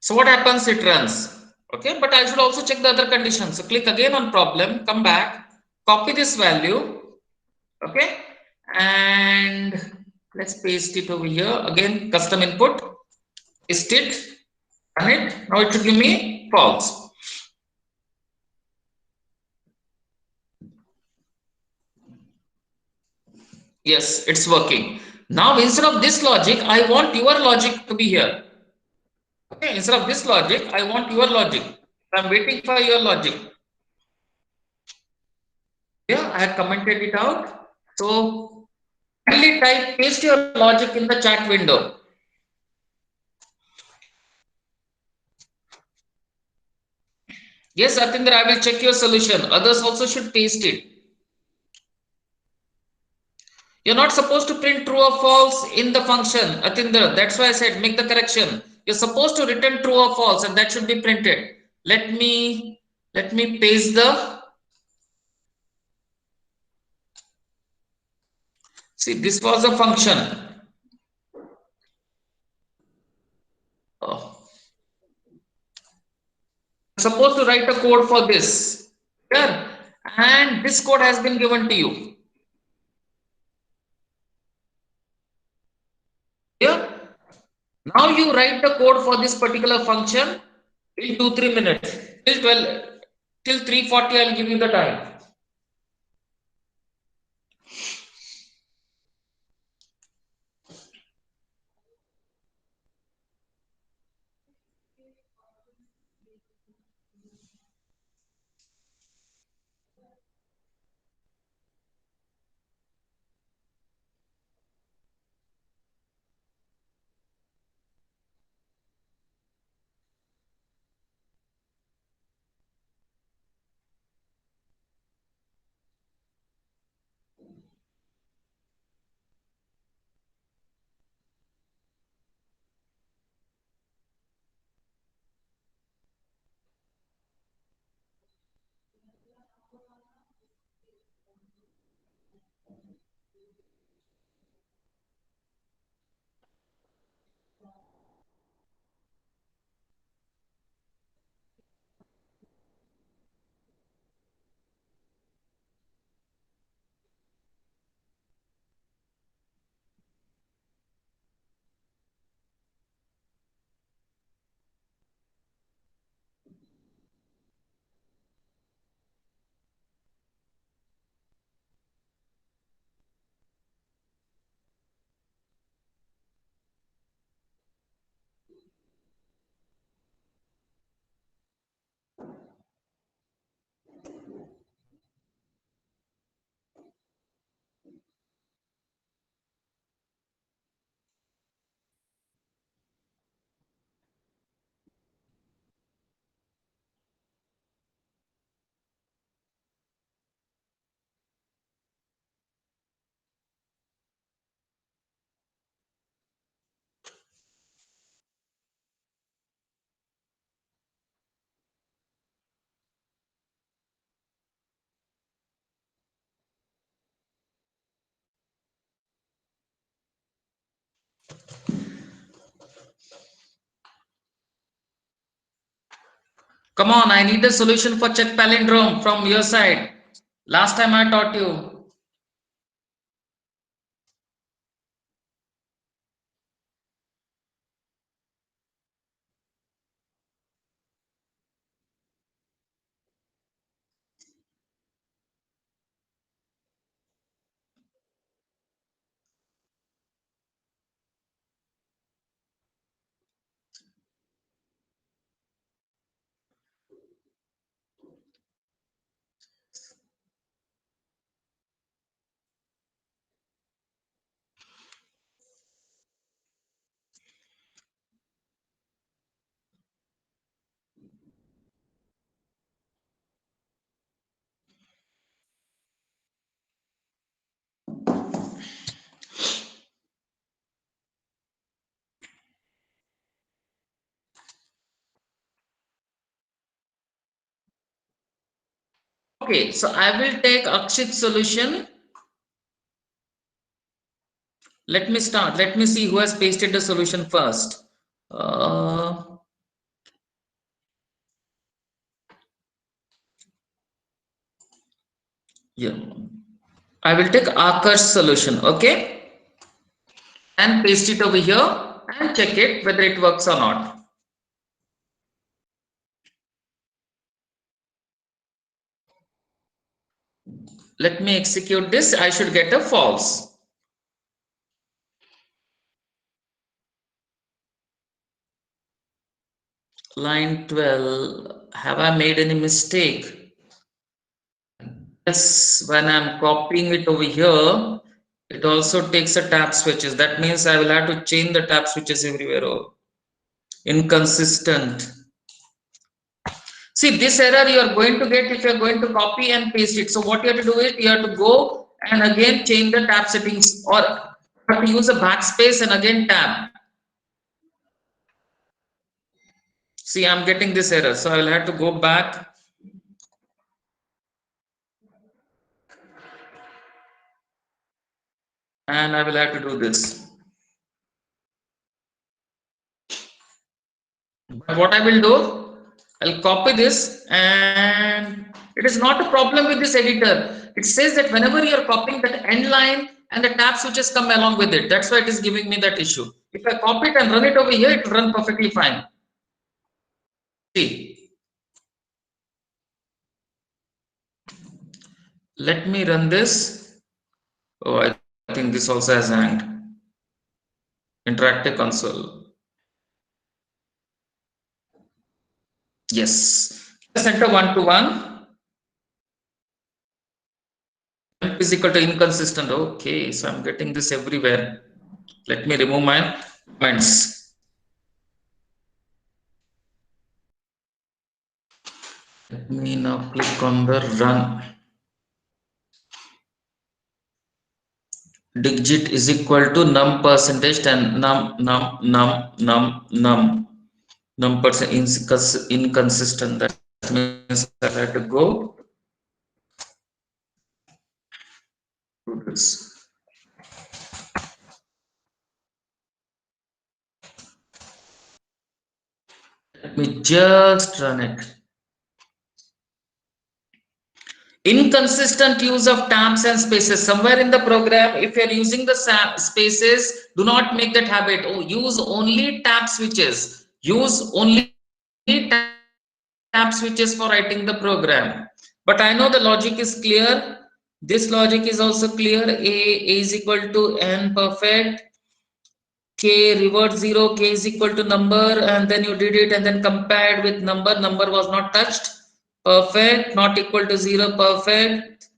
So what happens? It runs. Okay, but I should also check the other conditions. So click again on problem, come back, copy this value. Okay, and let's paste it over here. Again, custom input, paste it, run it. Now it should give me false. Yes, it's working. Now instead of this logic, I want your logic to be here. Okay, instead of this logic, I want your logic. I'm waiting for your logic. Yeah, I have commented it out. So kindly type, paste your logic in the chat window. Yes, Atindra, I will check your solution. Others also should paste it. You're not supposed to print true or false in the function, Atindra. That's why I said make the correction. You're supposed to return true or false, and that should be printed. Let me paste the. See, this was a function. Oh. Supposed to write a code for this here, and this code has been given to you here. Now you write the code for this particular function in 2-3 minutes till 12 till 3:40. I'll give you the time. Come on, I need a solution for check palindrome from your side. Last time I taught you. Okay, so I will take Akshit's solution. Let me start. Let me see who has pasted the solution first. Yeah, I will take Akar's solution. Okay, and paste it over here and check it whether it works or not. Let me execute this. I should get a false. Line 12. Have I made any mistake? Yes, when I'm copying it over here, it also takes a tap switches. That means I will have to change the tap switches everywhere. Oh, inconsistent. See, this error you are going to get if you are going to copy and paste it. So what you have to do is you have to go and again change the tab settings, or you have to use a backspace and again tab. See, I'm getting this error. So I will have to go back and I will have to do this. But what I will do, I'll copy this, and it is not a problem with this editor. It says that whenever you are copying, that end line and the tab switches come along with it. That's why it is giving me that issue. If I copy it and run it over here, it will run perfectly fine. See, let me run this. Oh, I think this also has hanged. Interactive console. Yes. Center 1 to 1. Is equal to inconsistent. Okay, so I'm getting this everywhere. Let me remove my comments. Let me now click on the run. Digit is equal to num percentage and num percent inconsistent. That means I have to go to this. Let me just run it. Inconsistent use of tabs and spaces. Somewhere in the program, if you're using the spaces, do not make that habit. Oh, use only tab switches. Use only tab switches for writing the program. But I know the logic is clear. This logic is also clear. A is equal to n perfect. K revert 0, K is equal to number, and then you did it and then compared with number. Number was not touched. Perfect. Not equal to 0. Perfect.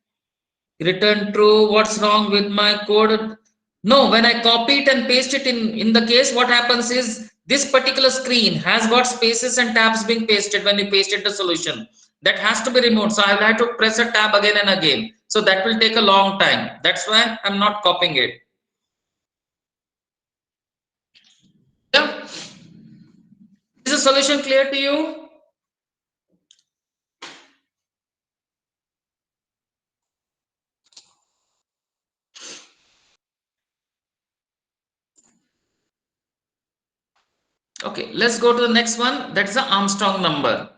Return true. What's wrong with my code? No, when I copy it and paste it in the case, what happens is this particular screen has got spaces and tabs being pasted when you pasted the solution. That has to be removed. So I will have to press a tab again and again. So that will take a long time. That's why I'm not copying it. Yeah. Is the solution clear to you? Okay, let's go to the next one. That's the Armstrong number.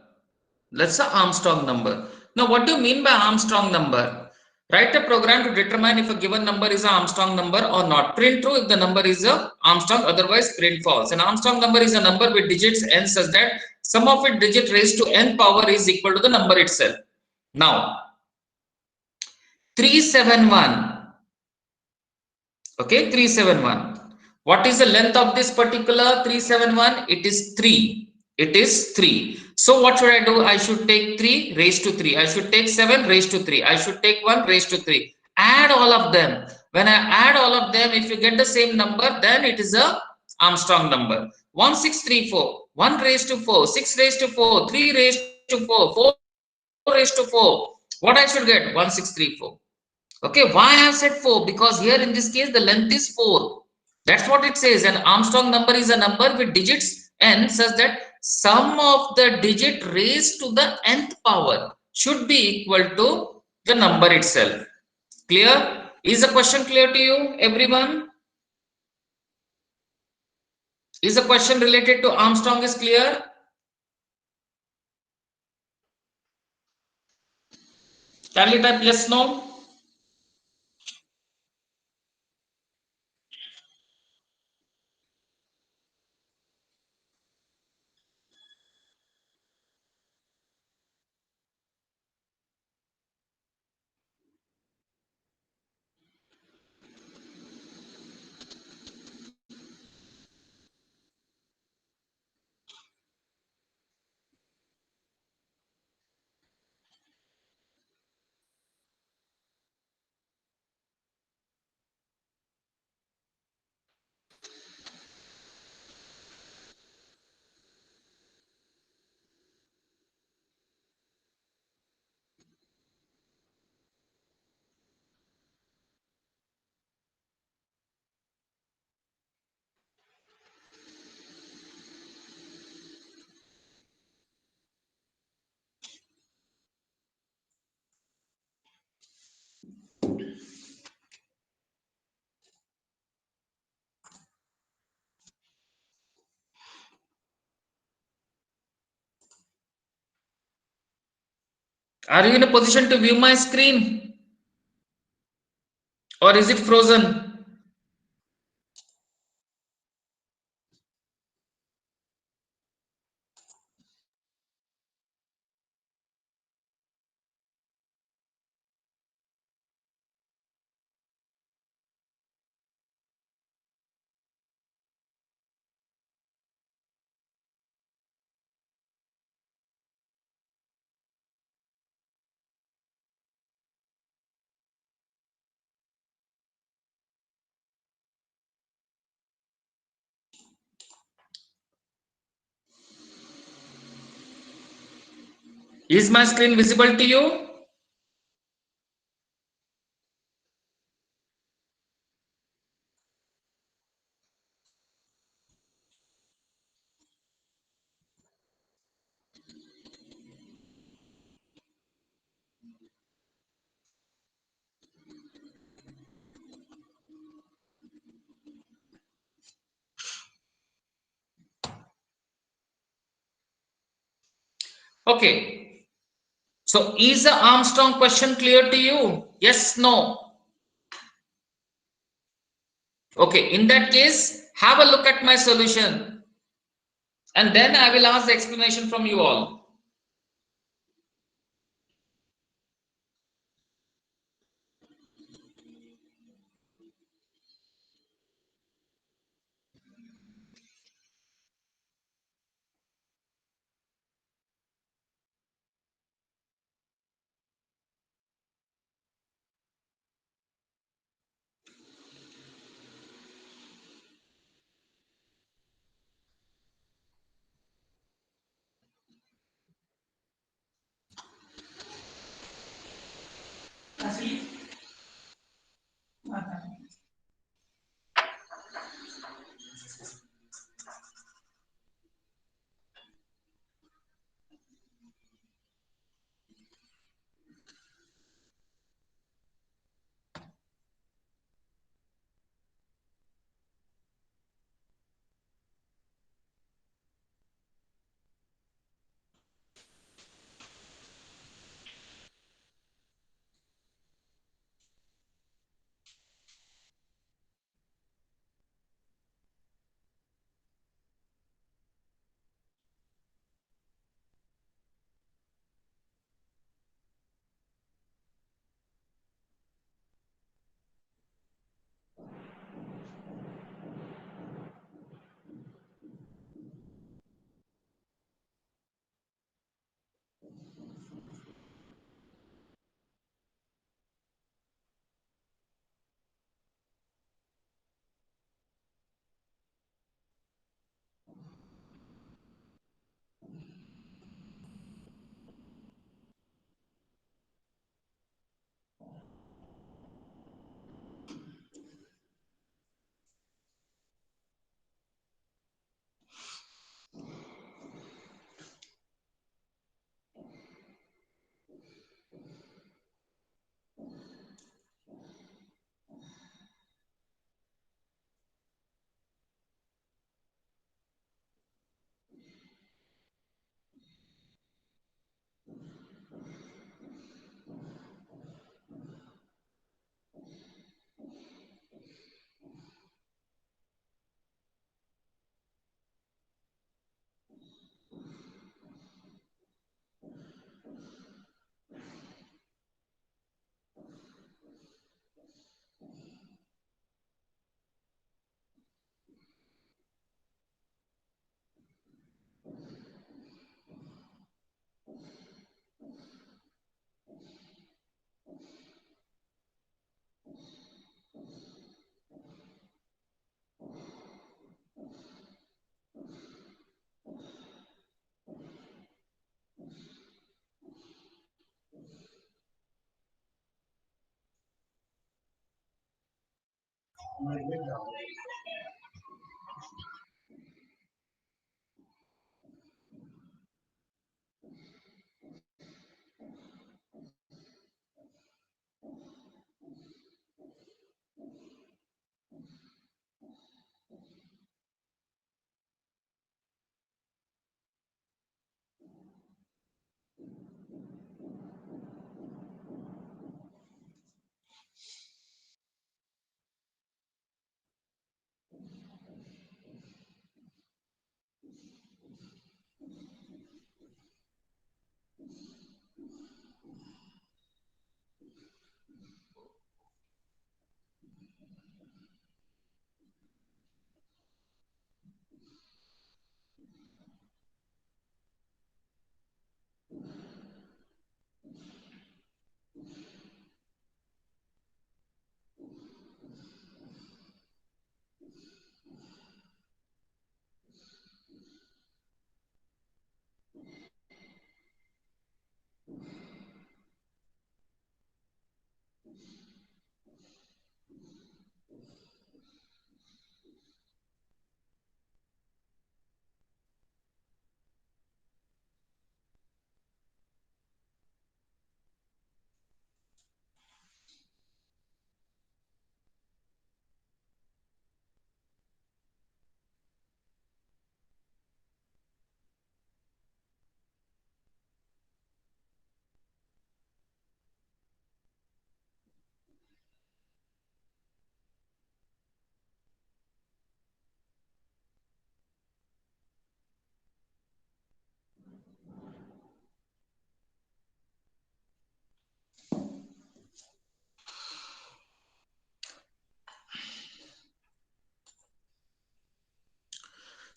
That's the Armstrong number. Now, what do you mean by Armstrong number? Write a program to determine if a given number is an Armstrong number or not. Print true if the number is a Armstrong, otherwise print false. An Armstrong number is a number with digits n such that sum of its digit raised to n power is equal to the number itself. Now, 371. Okay, 371. What is the length of this particular 371? It is 3. It is 3. So what should I do? I should take 3 raised to 3. I should take 7 raised to 3. I should take 1 raised to 3. Add all of them. When I add all of them, if you get the same number, then it is a Armstrong number. 1634, 1 raised to 4, 6 raised to 4, 3 raised to 4, 4 raised to 4. What I should get? 1634. Okay, why I have said 4? Because here in this case the length is 4. That's what it says. An Armstrong number is a number with digits n such that sum of the digit raised to the nth power should be equal to the number itself. Clear? Is the question clear to you, everyone? Is the question related to Armstrong is clear? Kindly type yes, no. Are you in a position to view my screen or is it frozen? Is my screen visible to you? Okay. So is the Armstrong question clear to you? Yes, no. Okay, in that case, have a look at my solution and then I will ask the explanation from you all.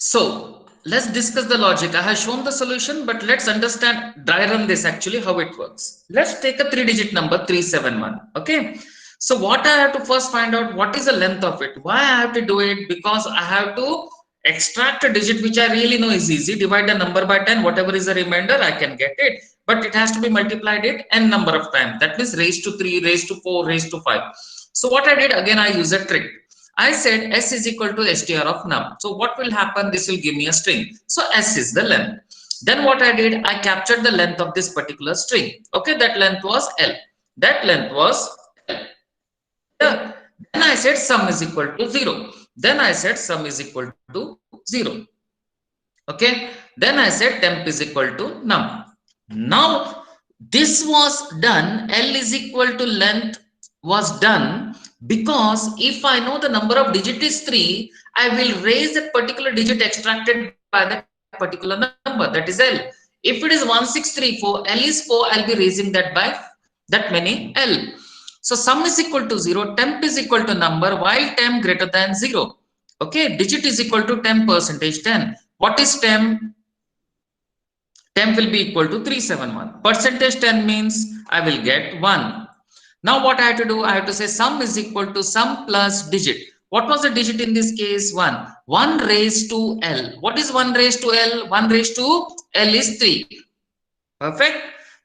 So let's discuss the logic. I have shown the solution, but let's understand, dry run this actually, how it works. Let's take a 3-digit number 371. Okay. So what I have to first find out, what is the length of it? Why I have to do it? Because I have to extract a digit which I really know is easy. Divide the number by 10, whatever is the remainder, I can get it. But it has to be multiplied it n number of times. That means raised to 3, raised to 4, raised to 5. So what I did, again, I use a trick. I said s is equal to str of num. So what will happen? This will give me a string. So s is the length. Then what I did, I captured the length of this particular string. Okay, that length was L. That length was L. Yeah. Then I said sum is equal to 0. Then I said sum is equal to 0. Okay. Then I said temp is equal to num. Now this was done. L is equal to length was done because if I know the number of digit is 3, I will raise that particular digit extracted by that particular number, that is L. If it is 1634, L is 4, I'll be raising that by that many L. So sum is equal to 0, temp is equal to number, while temp greater than 0. Okay, digit is equal to temp percentage 10. What is temp? Temp will be equal to 371. Percentage 10 means I will get 1. Now what I have to do? I have to say sum is equal to sum plus digit. What was the digit in this case? 1. 1 raised to L. What is 1 raised to L? 1 raised to L is 3. Perfect.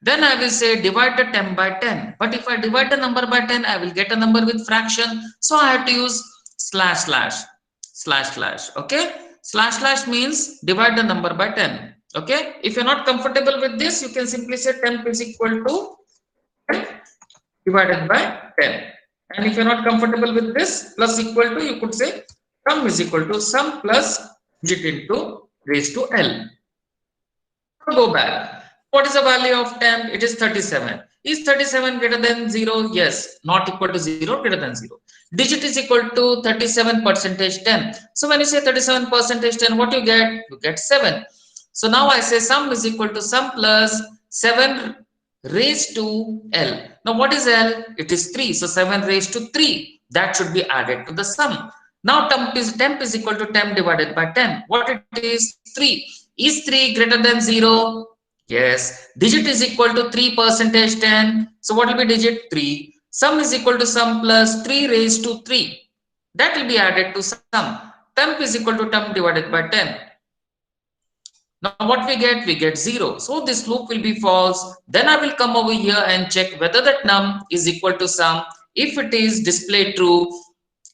Then I will say divide the 10 by 10. But if I divide the number by 10, I will get a number with fraction. So I have to use slash slash slash slash. Okay. Slash slash means divide the number by 10. Okay. If you're not comfortable with this, you can simply say temp is equal to 10 divided by 10. And if you're not comfortable with this, plus equal to, you could say sum is equal to sum plus digit into raised to L. Go back. What is the value of temp? It is 37. Is 37 greater than 0? Yes. Not equal to 0, greater than 0. Digit is equal to 37 percentage 10. So when you say 37 percentage 10, what you get? You get 7. So now I say sum is equal to sum plus 7 raised to L. Now what is L? It is 3. So 7 raised to 3. That should be added to the sum. Now temp is equal to temp divided by 10. What it is? 3. Is 3 greater than 0? Yes. Digit is equal to 3 percentage 10. So what will be digit? 3. Sum is equal to sum plus 3 raised to 3. That will be added to sum. Temp is equal to temp divided by 10. Now what we get? We get 0. So this loop will be false. Then I will come over here and check whether that num is equal to sum. If it is, display true.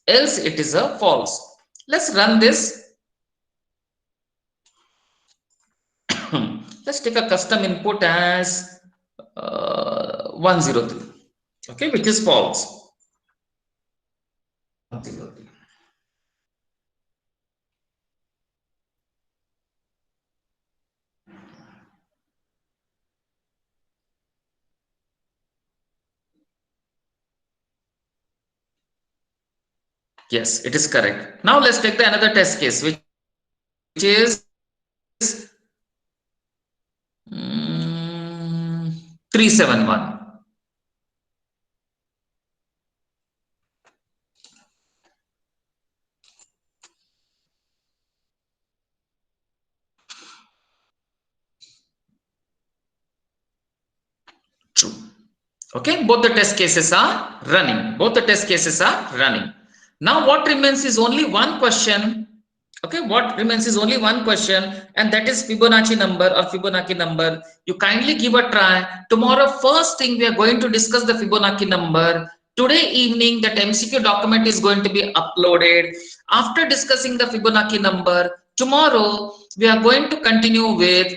else it is a false. Let's run this. Let's take a custom input as 103, okay, which is false. 103. Yes, it is correct. Now let's take the another test case, which is 371. True. Okay, both the test cases are running. Both the test cases are running. Now what remains is only one question. Okay, what remains is only one question, and that is Fibonacci number or Fibonacci number. You kindly give a try. Tomorrow, first thing we are going to discuss the Fibonacci number. Today evening, that MCQ document is going to be uploaded. After discussing the Fibonacci number, tomorrow we are going to continue with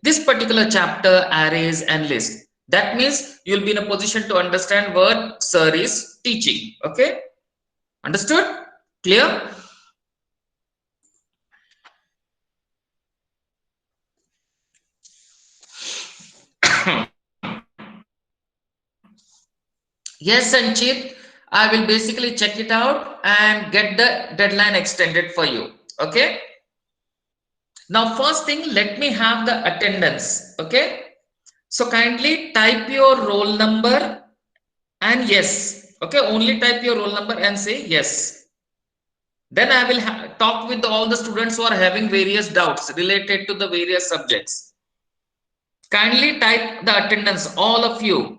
this particular chapter, arrays and lists. That means you'll be in a position to understand what sir is teaching. Okay, understood? Clear? Yes, Sanchit, I will basically check it out and get the deadline extended for you. Okay. Now, first thing, let me have the attendance. Okay. So kindly type your roll number and yes. Okay. Only type your roll number and say yes. Then I will talk with all the students who are having various doubts related to the various subjects. Kindly type the attendance, all of you.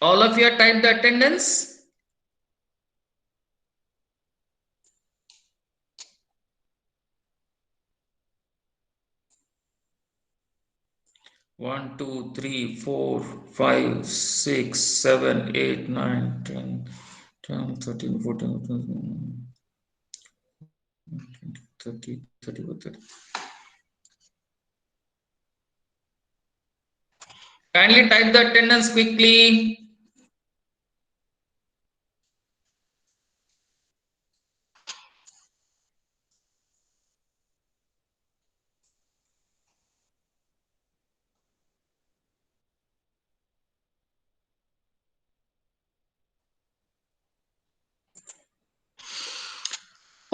All of you type the attendance. One, 2, 3, 4, 5, 6, 7, 8, 9, 10, 10, 13, 14, 15, 30, 31, 30. Kindly type the attendance quickly.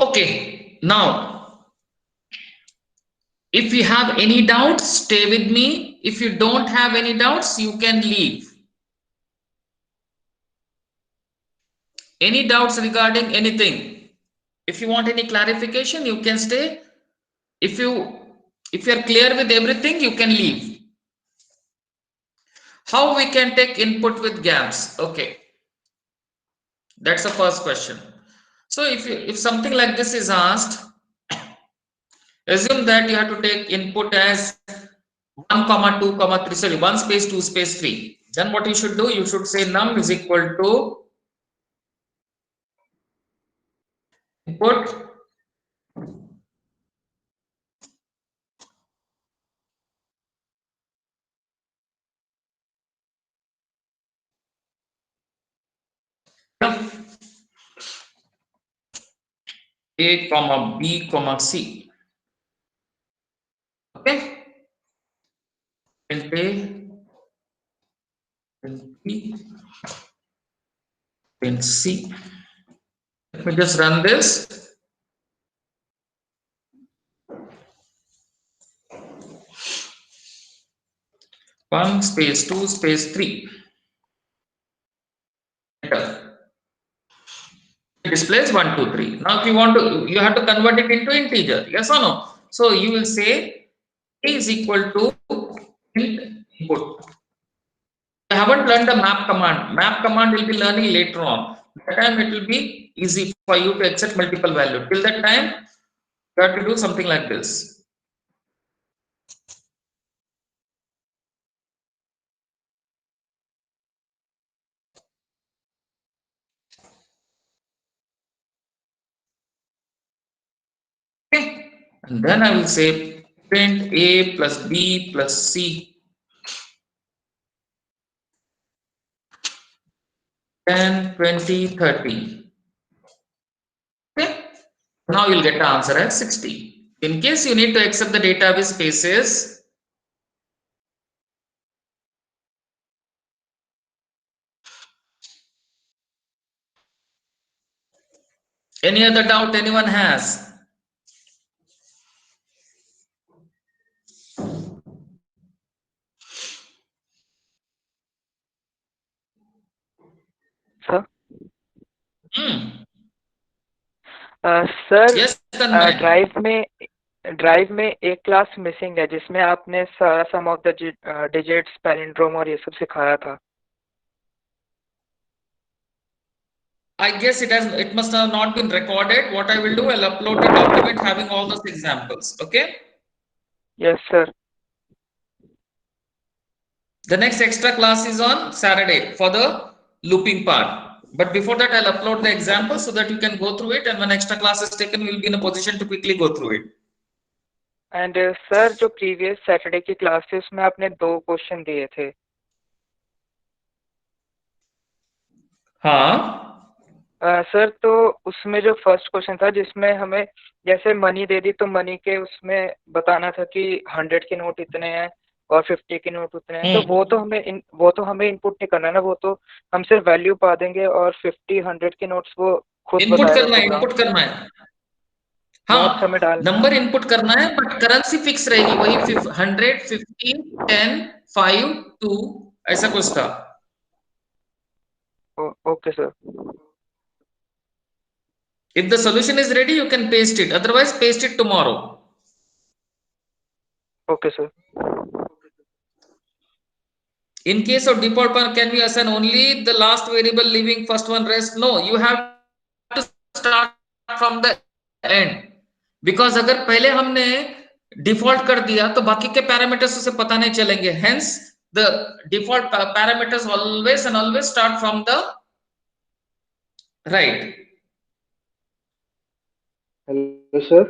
Okay, now if you have any doubts, stay with me. If you don't have any doubts, you can leave. Any doubts regarding anything? If you want any clarification, you can stay. If you are clear with everything, you can leave. How we can take input with gaps? Okay, that's the first question. So if something like this is asked, assume that you have to take input as 1 comma 2 comma 3, sorry, 1 space 2 space 3. Then what you should do, you should say num is equal to input A comma B comma C. Okay. Print A, print B, print C. Let me just run this. One space, two space, three. Enter. It displays 1, 2, 3. Now, if you want to, you have to convert it into integer. Yes or no? So you will say A is equal to int input. I haven't learned the map command. Map command will be learning later on. That time it will be easy for you to accept multiple value. Till that time, you have to do something like this. Okay. And then I will say print A plus B plus C. 10, 20, 30. Okay. Now you'll get the answer as 60. In case you need to accept the data with spaces, any other doubt anyone has? Sir Hmm. Sir Yes, Tanmay. Drive में एक class missing है जिसमें आपने सारा सम of the digits palindrome और ये सब सिखाया था. I guess it must have not been recorded. What I will do, I'll upload the document having all those examples. Okay. Yes sir. The next extra class is on Saturday for the looping part. But before that, I'll upload the example so that you can go through it. And when extra class is taken, you'll be in a position to quickly go through it. And sir जो previous Saturday की class थी उसमें आपने 2 question दिए थे. हाँ. Sir तो उसमें जो फर्स्ट क्वेश्चन था जिसमें हमें जैसे मनी दे दी तो मनी के उसमें बताना था कि 100 के नोट इतने हैं और 50 के नोट उतने हैं. तो वो तो हमें इनपुट नहीं करना है ना. वो तो हम सिर्फ वैल्यू पा देंगे और 50 100 के नोट्स वो खुद इनपुट बताएगा करना है, प्रोग्राम. इनपुट करना है. नोट्स हाँ, हमें डालना नंबर इनपुट करना है बट करेंसी फिक्स रहेगी वही 100, 50, 10, 5, 2 ऐसा कुछ था. Okay sir. If the solution is ready, you can paste it. Otherwise, paste it tomorrow. Okay sir. In case of default path, can we assign only the last variable leaving first one rest? No, you have to start from the end. Because अगर पहले हमने default कर दिया तो बाकी के parameters उसे पता नहीं चलेंगे. Hence, the default parameters always and always start from the right. Hello sir.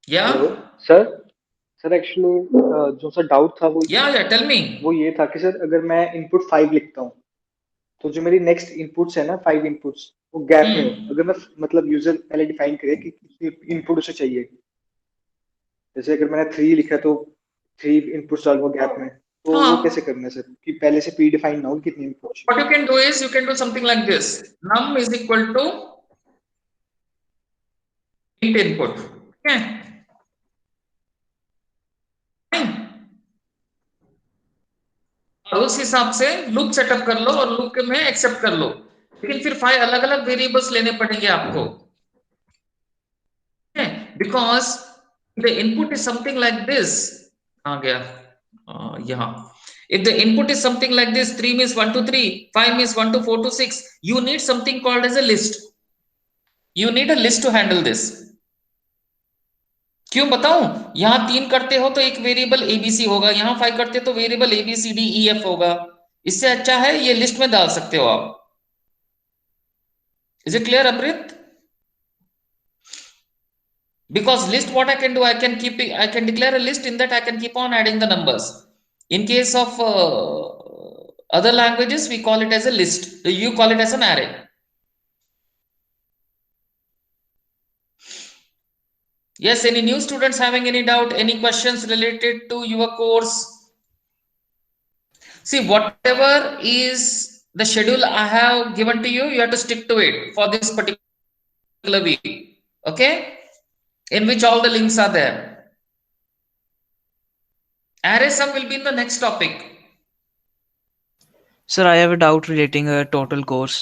Yeah. Hello sir actually जो सर डाउट था वो Yeah. Tell me. वो ये था कि सर अगर मैं इनपुट 5 लिखता हूँ तो जो मेरी नेक्स्ट इनपुट्स है ना 5 इनपुट्स वो गैप में हो. अगर मैं मतलब यूजर पहले डिफाइन करे कि इनपुट उसे चाहिए. जैसे अगर मैंने 3 लिखा तो 3 इनपुट्स डाल वो गैप में. तो वो कैसे करना है सर कि पहले से प्री डिफाइन ना हो कितने inputs. What you can do is you can do something like this. Num is equal to int input. Okay. और उस हिसाब से लूप सेटअप कर लो और लूप में एक्सेप्ट कर लो. लेकिन फिर 5 अलग अलग वेरिएबल्स लेने पड़ेंगे आपको. Because the input is something like this. आ गया यहाँ. If the input is something like this, 3 means 1 to 3, 5 means 1 to 4 to 6, you need something called as a list. You need a list to handle this. क्यों बताऊं? यहां 3 करते हो तो एक वेरिएबल एबीसी होगा, यहां 5 करते हो तो वेरिएबल एबीसीडीईएफ होगा. इससे अच्छा है ये लिस्ट में डाल सकते हो आप. Is it clear, Amrit? Because list, what I can do, I can declare a list. In that I can keep on adding the numbers. In case of other languages, we call it as a list. You call it as an array. Yes, any new students having any doubt, any questions related to your course? See, whatever is the schedule I have given to you, you have to stick to it for this particular week, okay, in which all the links are there. Array sum will be in the next topic. Sir, I have a doubt relating a total course.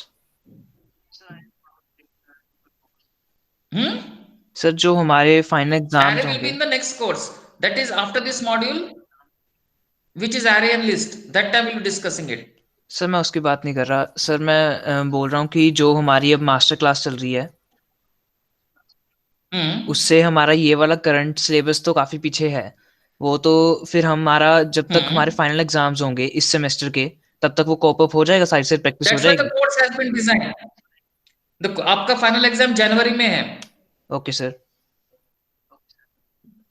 Sir जो हमारे final exams Array will be होंगे in the next course, that is after this module, which is array and list. That time we'll be discussing it. Sir मैं उसकी बात नहीं कर रहा sir, मैं बोल रहा हूँ कि जो हमारी अब मास्टर क्लास चल रही है उससे हमारा ये वाला करंट सिलेबस तो काफी पीछे है। वो तो फिर हमारा जब तक हमारे फाइनल एग्जाम्स होंगे इस सेमेस्टर के, तब तक वो कॉप अप हो जाएगा, साइड से प्रैक्टिस हो That's why the जाएगी। course has been designed. आपका फाइनल एग्जाम जनवरी में है। Okay sir.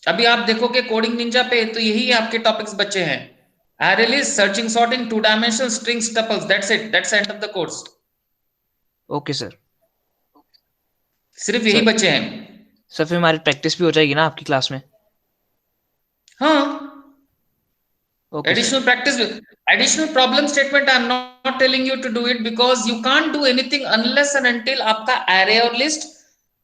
अभी आप देखोगे कोडिंग निंजा पे तो यही आपके टॉपिक्स बचे हैं, array list, searching, sorting, 2-dimensional strings, tuples. That's it. That's the end of the course. Okay sir. सिर्फ यही सर, बचे हैं। सर फिर हमारी प्रैक्टिस भी हो जाएगी ना आपकी क्लास में? हाँ, Okay, additional practice, additional problem statement. I'm not telling you to do it because you can't do anything unless and until आपका array और list,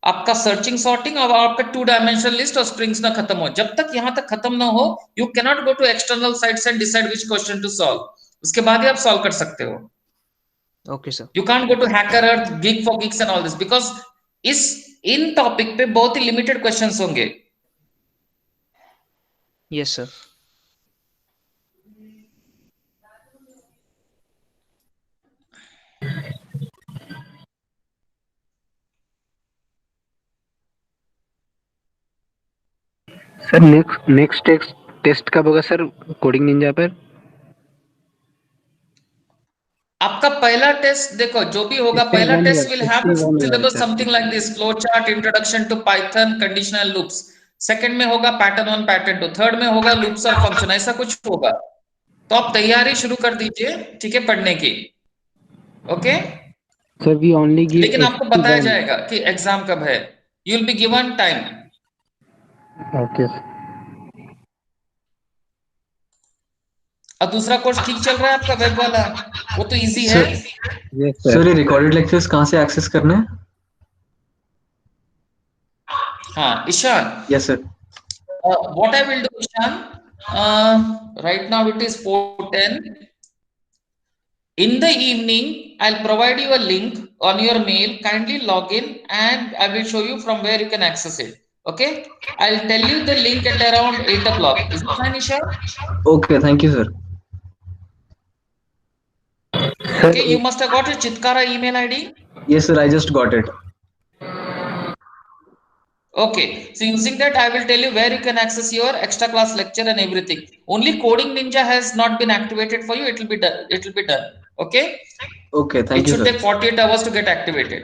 आपका सर्चिंग सॉर्टिंग और आपका 2-dimensional लिस्ट और स्ट्रिंग्स ना खत्म हो। जब तक यहां तक खत्म ना हो, you can not go to external sites and decide which question to solve. उसके बाद ही आप सॉल्व कर सकते हो। Okay sir. You can't go to hacker earth, geek for geeks and all this, because इस इन टॉपिक पे बहुत ही लिमिटेड क्वेश्चंस होंगे। Yes sir. Sir next test कब होगा सर कोडिंग निंजा पर? आपका पहला टेस्ट देखो, जो भी होगा पहला test will have syllabus something like this: flow chart, introduction to Python, conditional loops. Second में होगा पैटर्न 1, पैटर्न 2, थर्ड में होगा लूप्स और फंक्शन, ऐसा कुछ होगा। तो आप तैयारी शुरू कर दीजिए, ठीक है, पढ़ने की। Okay sir we only give, लेकिन आपको बताया जाएगा कि एग्जाम कब है। You will be given time. Okay. और दूसरा कोर्स ठीक चल रहा है आपका, वेब वाला, वो तो इजी है। सर ये रिकॉर्डेड लेक्चर्स कहाँ से एक्सेस करने हैं? हाँ Ishaan. Yes sir. What I will do Ishaan, right now it is 4:10. In the evening, I'll provide you a link on your mail. Kindly log in and I will show you from where you can access it. Okay? I'll tell you the link at around 8 o'clock. Is it fine, Isha? Okay, thank you, sir. Okay, you must have got your Chitkara email ID. Yes, sir, I just got it. Okay, so using that, I will tell you where you can access your extra class lecture and everything. Only Coding Ninja has not been activated for you. It will be done. It will be done. Okay? Okay, thank you, sir. It should take 48 hours to get activated.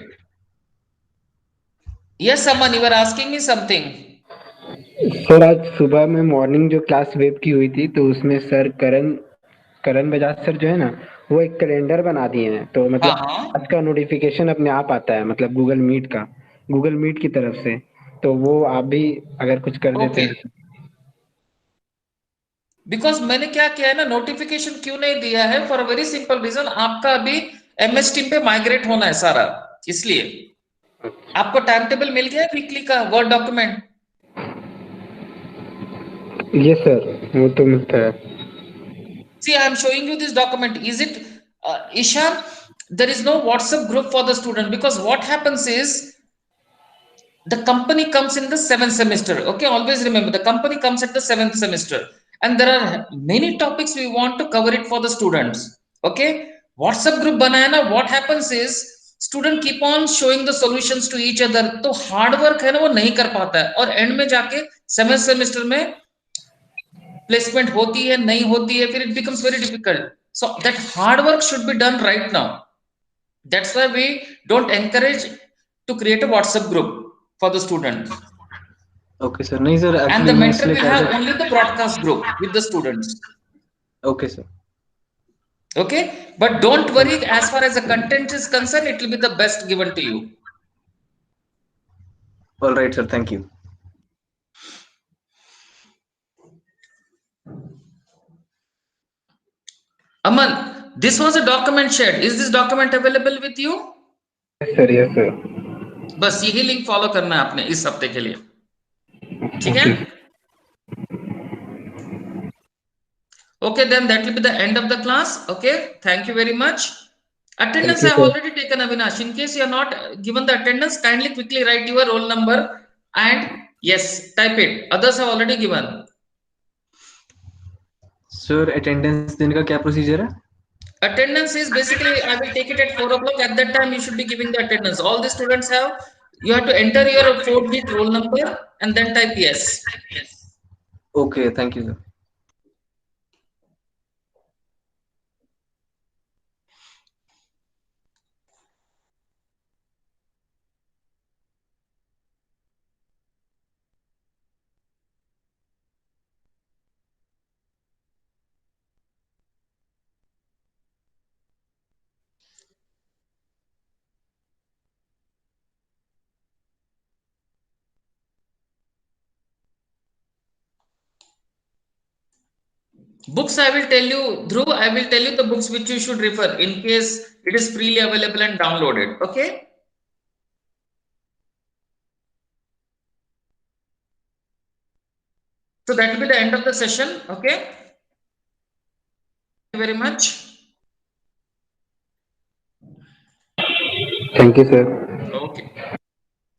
Yes, Aman, you were asking me something. Sir आज सुबह में morning जो class web की हुई थी तो उसमें sir करण Bajaj sir जो है ना, वो एक कैलेंडर बना दिए हैं। तो मतलब आज का नोटिफिकेशन अपने आप आता है, मतलब गूगल मीट की तरफ से। तो वो आप भी अगर कुछ कर देते हैं। बिकॉज मैंने क्या किया है ना, नोटिफिकेशन क्यों नहीं दिया है, for a very simple reason, आपका अभी MS टीम पे माइग्रेट होना है सारा, इसलिए। आपको टाइम टेबल मिल गया वीकली का वर्ड डॉक्यूमेंट? यस सर, वो तो मिलता है। See, I am showing you this document. Is it Ishan? There is no WhatsApp group for the student, because what happens is the company comes in the 7th semester. Okay, always remember the company comes at the 7th semester, and there are many topics we want to cover it for the students. Okay, WhatsApp group banaya na, what happens is student keep on showing the solutions to each other, तो hard work है ना वो नहीं कर पाता है, और end में जाके 7th semester में प्लेसमेंट होती है नहीं होती है, फिर it becomes very difficult. So that hard work should be done right now. That's why we don't encourage to create a WhatsApp group for the students. Okay sir. नहीं sir, and the mentor will have only the broadcast group with the students. Okay sir. Okay, but don't worry, as far as the content is concerned, it will be the best given to you. All right sir, thank you. Aman, this was a document shared. Is this document available with you? Yes sir, yes sir. बस यही link follow करना है आपने इस हफ्ते के लिए, ठीक है? Okay, then that will be the end of the class. Okay, thank you very much. Attendance I have already taken, Avinash. In case you are not given the attendance, kindly quickly write your roll number and yes, type it. Others have already given. Sir attendance देने का क्या procedure है? Attendance is basically I will take it at 4 o'clock. At that time, you should be giving the attendance. All the students have. You have to enter your 4-digit roll number and then type yes. Okay, thank you sir. Books I will tell you, Dhruv, I will tell you the books which you should refer in case it is freely available and downloaded. Okay. So that will be the end of the session. Okay. Thank you very much. Thank you sir.